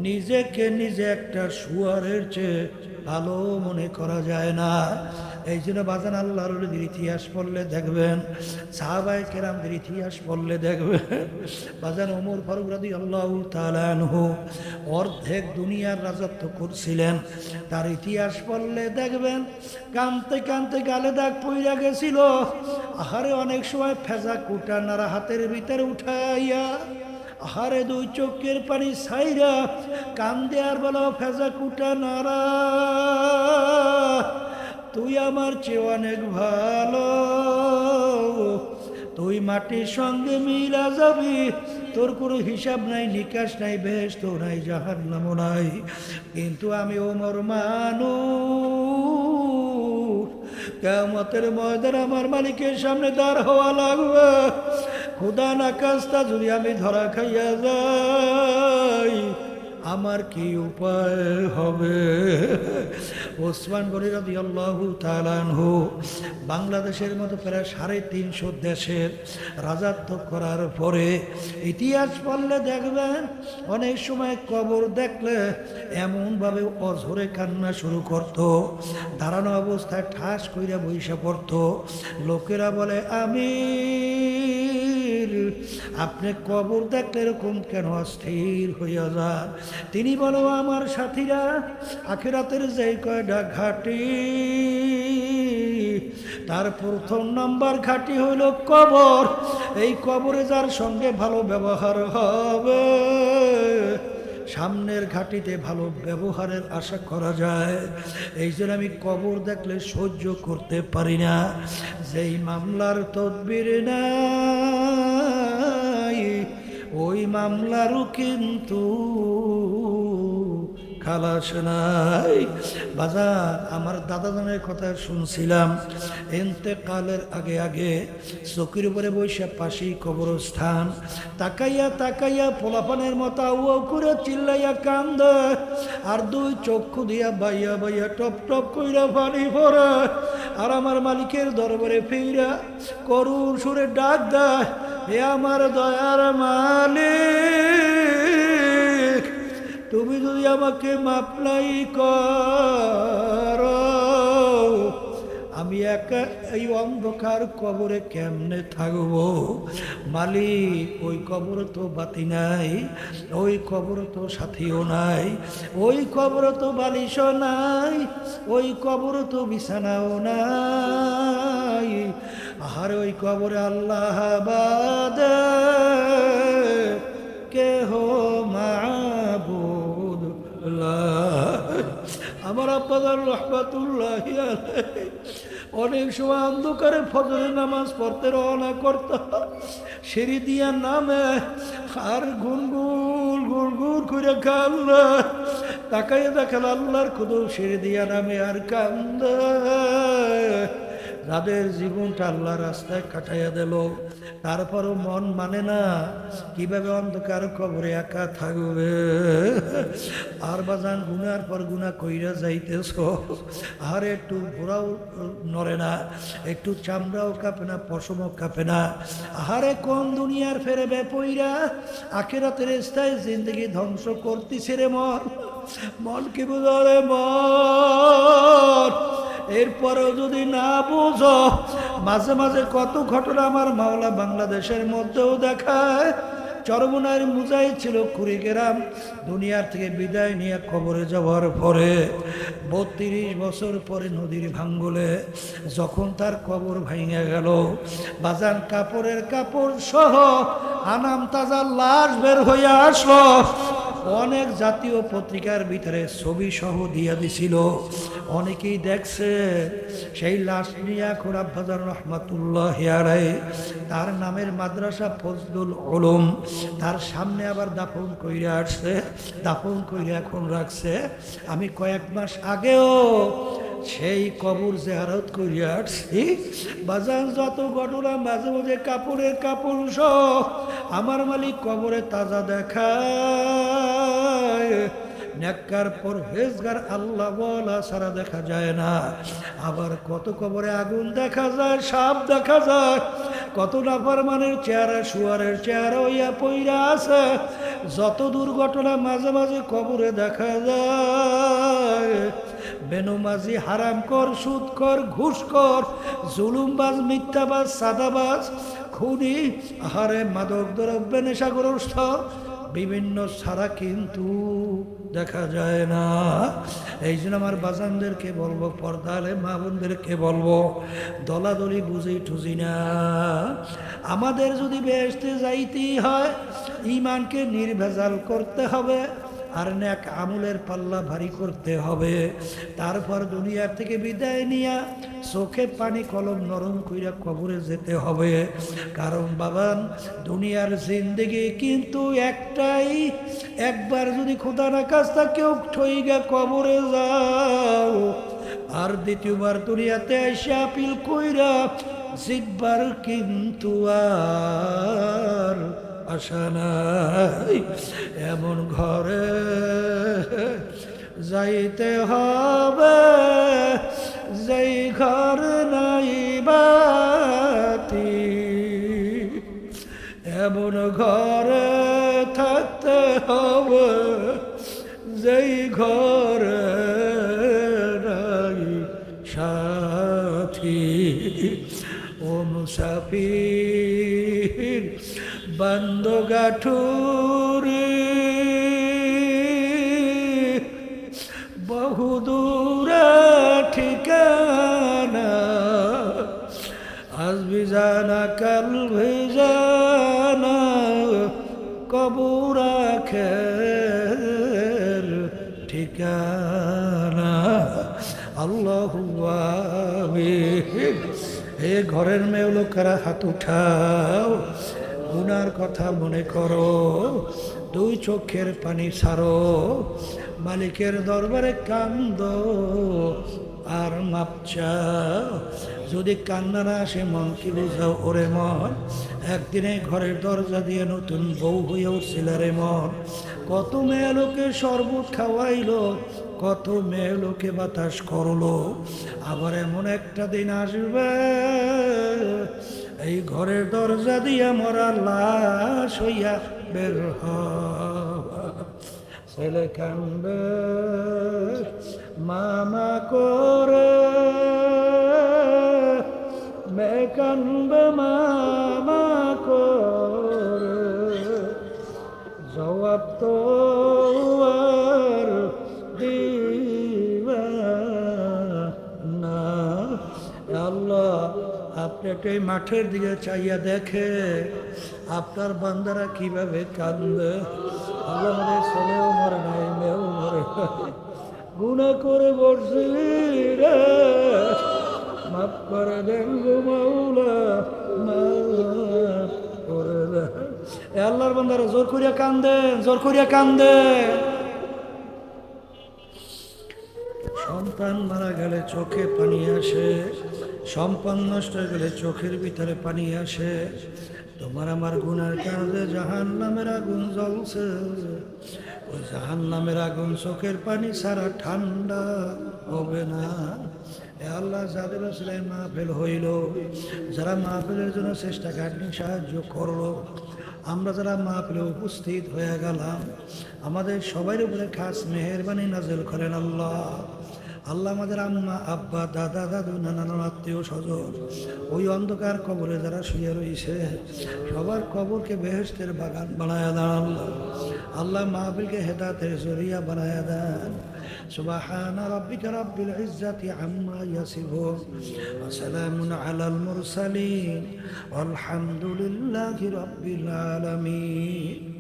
নিজেকে নিজে একটা শুয়ারের চেয়ে ভালো মনে করা যায় না। এই জন্য বাজান আল্লাহর ওলিদের ইতিহাস পড়লে দেখবেন, সাহাবায়ে কেরামদের ইতিহাস পড়লে দেখবেন, বাজান ওমর ফারুক রাদিয়াল্লাহু তাআলা আনহু অর্ধেক দুনিয়ার রাজত্ব করছিলেন। তার ইতিহাস পড়লে দেখবেন কানতে কানতে গালে দাগ পইরা গেছিল। আহারে অনেক সময় ফেজা কুটা নারা হাতের ভিতরে উঠাইয়া, আহারে দুই চোখের পানি ছাইরা কান্দে আর বলো, ফেজা কুটা নারা তুই আমার চেয়ে অনেক ভালো, তুই মাটির সঙ্গে মিলা যাবি, তোর কোনো হিসাব নাই, নিকাশ নাই, বেহেশত নাই, জাহান্নামও নাই। কিন্তু আমি ওমর মানুষ, কিয়ামতের ময়দানে আমার মালিকের সামনে দাঁড় হওয়া লাগবে। খোদা না কাজটা যদি আমি ধরা খাইয়া যাই, আমার কি উপায় হবে? ওসমান গনি রাদিয়াল্লাহু তাআলা আনহু বাংলাদেশের মতো প্রায় 350 দেশের রাজত্ব করার পরে ইতিহাস পড়লে দেখবেন অনেক সময় কবর দেখলে এমনভাবে অঝরে কান্না শুরু করত, দাঁড়ানো অবস্থায় ঠাস কইরা বইসা পড়ত। লোকেরা বলে, আমির আপনি কবর দেখলে এরকম কেন অস্থির হইয়া যান? তিনি বলো, আমার সাথীরা, আখিরাতের যেই কয়টা ঘাটি, তার প্রথম নাম্বার ঘাটি হইল কবর। এই কবরে যার সঙ্গে ভালো ব্যবহার হবে, সামনের ঘাটিতে ভালো ব্যবহারের আশা করা যায়। এই জন্য আমি কবর দেখলে সহ্য করতে পারি না। যেই মামলার তদবির নাই, ওই মামলারও কিন্তু খালাস নাই। বাজার, আমার দাদাজনের কথা শুনছিলাম, ইন্তেকালের আগে আগে চকির উপরে বসে পাশেই কবরস্থান, তাকাইয়া তাকাইয়া পোলাপানের মতো আউ করে চিল্লাইয়া কান্দে, আর দুই চক্ষু দিয়া বাইয়া বাইয়া টপ টপ কইরা পানি পড়ে। আর আমার মালিকের দরবারে ফিরা করুণ সুরে ডাক দেয়, হে আমার দয়ার মালিক, তুমি যদি আমাকে মাপ নাই করো, আমি একা এই অন্ধকার কবরে কেমনে থাকবো? মালিক, ওই কবর তো বাতি নাই, ওই কবর তো সাথীও নাই, ওই কবর তো বালিশও নাই, ওই কবর তো বিছানাও নাই। আর ওই কবরে আল্লাহ বাদে কেহ মাবুদ। আমার আব্বাজান রাহমাতুল্লাহি আলাইহি অনেক সময় অন্ধকারে ফজরের নামাজ পড়তে রওনা করত, সিঁড়ি দিয়া নামে আর গুনগুন গুনগুন করে কান্দে, তাকাইয়া দেখাল আল্লাহর খুদু সিঁড়ি দিয়া নামে আর কান্দে। যাদের জীবনটা আল্লাহ রাস্তায় কাটাইয়া দিল, তারপরও মন মানে না, কিভাবে অন্ধকার কবরে একা থাকবে? আর বাজান গুনার পর গুনাহ কইরা যাইতেছ, আর একটু ঘোরাও নড়ে না, একটু চামড়াও কাঁপে না, পশমও কাঁপে না। আহারে কোন দুনিয়ার ফেরে বেপইরা আখিরাতের স্থায়ী জিন্দগি ধ্বংস করতেছে রে মন। মন কি বুঝো রে মন? এরপরেও যদি না বুঝো, মাঝে মাঝে কত ঘটনা আমার মাওলা বাংলাদেশের মধ্যেও দেখায়। চরমনার মুজাহিদ ছিল কুড়িগ্রাম, দুনিয়ার থেকে বিদায় নিয়ে কবরে যাওয়ার পরে 32 বছর পরে নদীর ভাঙ্গলে যখন তার কবর ভাঙে গেল, বাজান কাপড়ের কাপড় সহ আনাম তাজা লাশ বের হইয়া আসলো। অনেক জাতীয় পত্রিকার ভিতরে ছবি সহ দিয়া দিছিল, অনেকেই দেখছে। সেই লাশ নিয়ে এখন আব্বাজান রাহমাতুল্লাহি আলাইহি তার নামের মাদ্রাসা ফজলুল উলুম, তার সামনে আবার দাফন কইরা আসছে, দাফন কইরা এখন রাখছে। আমি কয়েক মাস আগেও সেই কবর জিয়ারত করিয়া আসছি। বাজান যত ঘটনা, মাঝে মাঝে কাপড়ের কাপড় সহ আমার মালিক কবরে তাজা দেখায়। নেককার পরহেজগার আল্লাহ ওয়ালা ছাড়া দেখা যায় না। আবার কত কবরে আগুন দেখা যায়, সাপ দেখা যায়, কত নাফরমানের চেহারা শুয়ারের চেহারা হইয়া পইরা আছে। যত দুর্ঘটনা মাঝে মাঝে কবরে দেখা যায়। বেনমাজি, হারামকর, সুদকর, ঘুষকর, জুলুমবাজ, মিথ্যাবাজ, সাদাবাজ, খুনি, আহারে মাদক দ্রব্য, নেশাগ্রস্ত বিভিন্ন ছাড়া কিন্তু দেখা যায় না। এই জন্য আমার বাজানদেরকে বলবো, পর্দালে মা বোনদেরকে বলবো, দলাদলি বুঝি টুঝি না। আমাদের যদি বেহেশতে যাইতেই হয়, ঈমানকে নির্ভেজাল করতে হবে, আর নেক আমলের পাল্লা ভারী করতে হবে। তারপর দুনিয়ার থেকে বিদায় নিয়া চোখে পানি কলম নরম কইরা কবরে যেতে হবে। কারণ বাবান, দুনিয়ার জিন্দেগি কিন্তু একটাই। একবার যদি খোদা না কাজটা কেউ ঠইগা কবরে যাও, আর দ্বিতীয়বার দুনিয়াতে এসে আপিল কইরা জিতবার কিন্তু আর আশা নাই। এমন ঘরে যাইতে হবে যেই ঘর নাই বাতি, এমন ঘরে থাকতে হবে যেই ঘরে নাই সাথী। ও মুসাফির বান্দগাঠুরি বহুদূরে ঠিকানা, আজ ভিজানা কাল ভিজানা কবর আখের ঠিকানা। আল্লাহু আমিন। এ ঘরের মেয়ে লোকেরা হাত উঠাও, গুনার কথা মনে করো, দুই চোখের পানি ছাড়ো, মালিকের দরবারে কান্দো আর মাপ চাও। যদি কান্না না আসে মন কি বুঝাও, ওরে মন একদিনে ঘরের দরজা দিয়ে নতুন বউ হয়ে উঠছিল রে মন। কত মেয়ে লোকে শরবত খাওয়াইলো, কত মেয়ে লোকে বাতাস করলো, আবার এমন একটা দিন আসবে এই ঘরের দরজা দিয়া মরা লাশ হইয়া বের হবা। ছেলে কান্দবে মামা করে, মেয়ে কান্দবে মামা করে, জবাব তো আর দিবা না। আল্লাহ আপনি একটা এই মাঠের দিকে চাইয়া দেখে আপনার বান্দারা কিভাবে কান্দে। আল্লাহ আমাদের ছেলেও মরে নাই, মেয়েও মরে নাই, গুনাহ করে বসছি রে, মাফ করে দেন গো মাওলা, মাফ করে দেন। এ আল্লাহর বান্দারা জোর করিয়া কান্দেন, জোর করিয়া কান্দেন। সন্তান মারা গেলে চোখে পানি আসে, সম্পদ নষ্ট হয়ে গেলে চোখের ভিতরে পানি আসে। তোমার আমার গুনার কারণে জাহান্নামের আগুন জ্বলছে, ওই জাহান্নামের আগুন চোখের পানি ছাড়া ঠান্ডা হবে না। এ আল্লাহ যাদের আসলে মাহফিল হইল, যারা মাহফিলের জন্য চেষ্টা কাটনি সাহায্য করলো, আমরা যারা মাহফিলে উপস্থিত হয়ে গেলাম, আমাদের সবার উপরে খাস মেহেরবানি নাজেল করেন আল্লাহ। আল্লাহ আমাদের আম্মা আব্বা দাদা দাদু নানান আত্মীয় স্বজন ওই অন্ধকার কবরে যারা শুয়ে রয়েছে সবার কবরকে বেহেশতের বাগান বানায়া দেন আল্লাহ। মাহফিলকে হেদায়েতের জরিয়া বানায়া দেন। সুবহানা রাব্বিকা রাব্বিল ইজ্জাতি আম্মা ইয়াসিফুন ওয়া সালামুন আলাল মুরসালিন ওয়ালহামদুলিল্লাহি রাব্বিল আলামিন।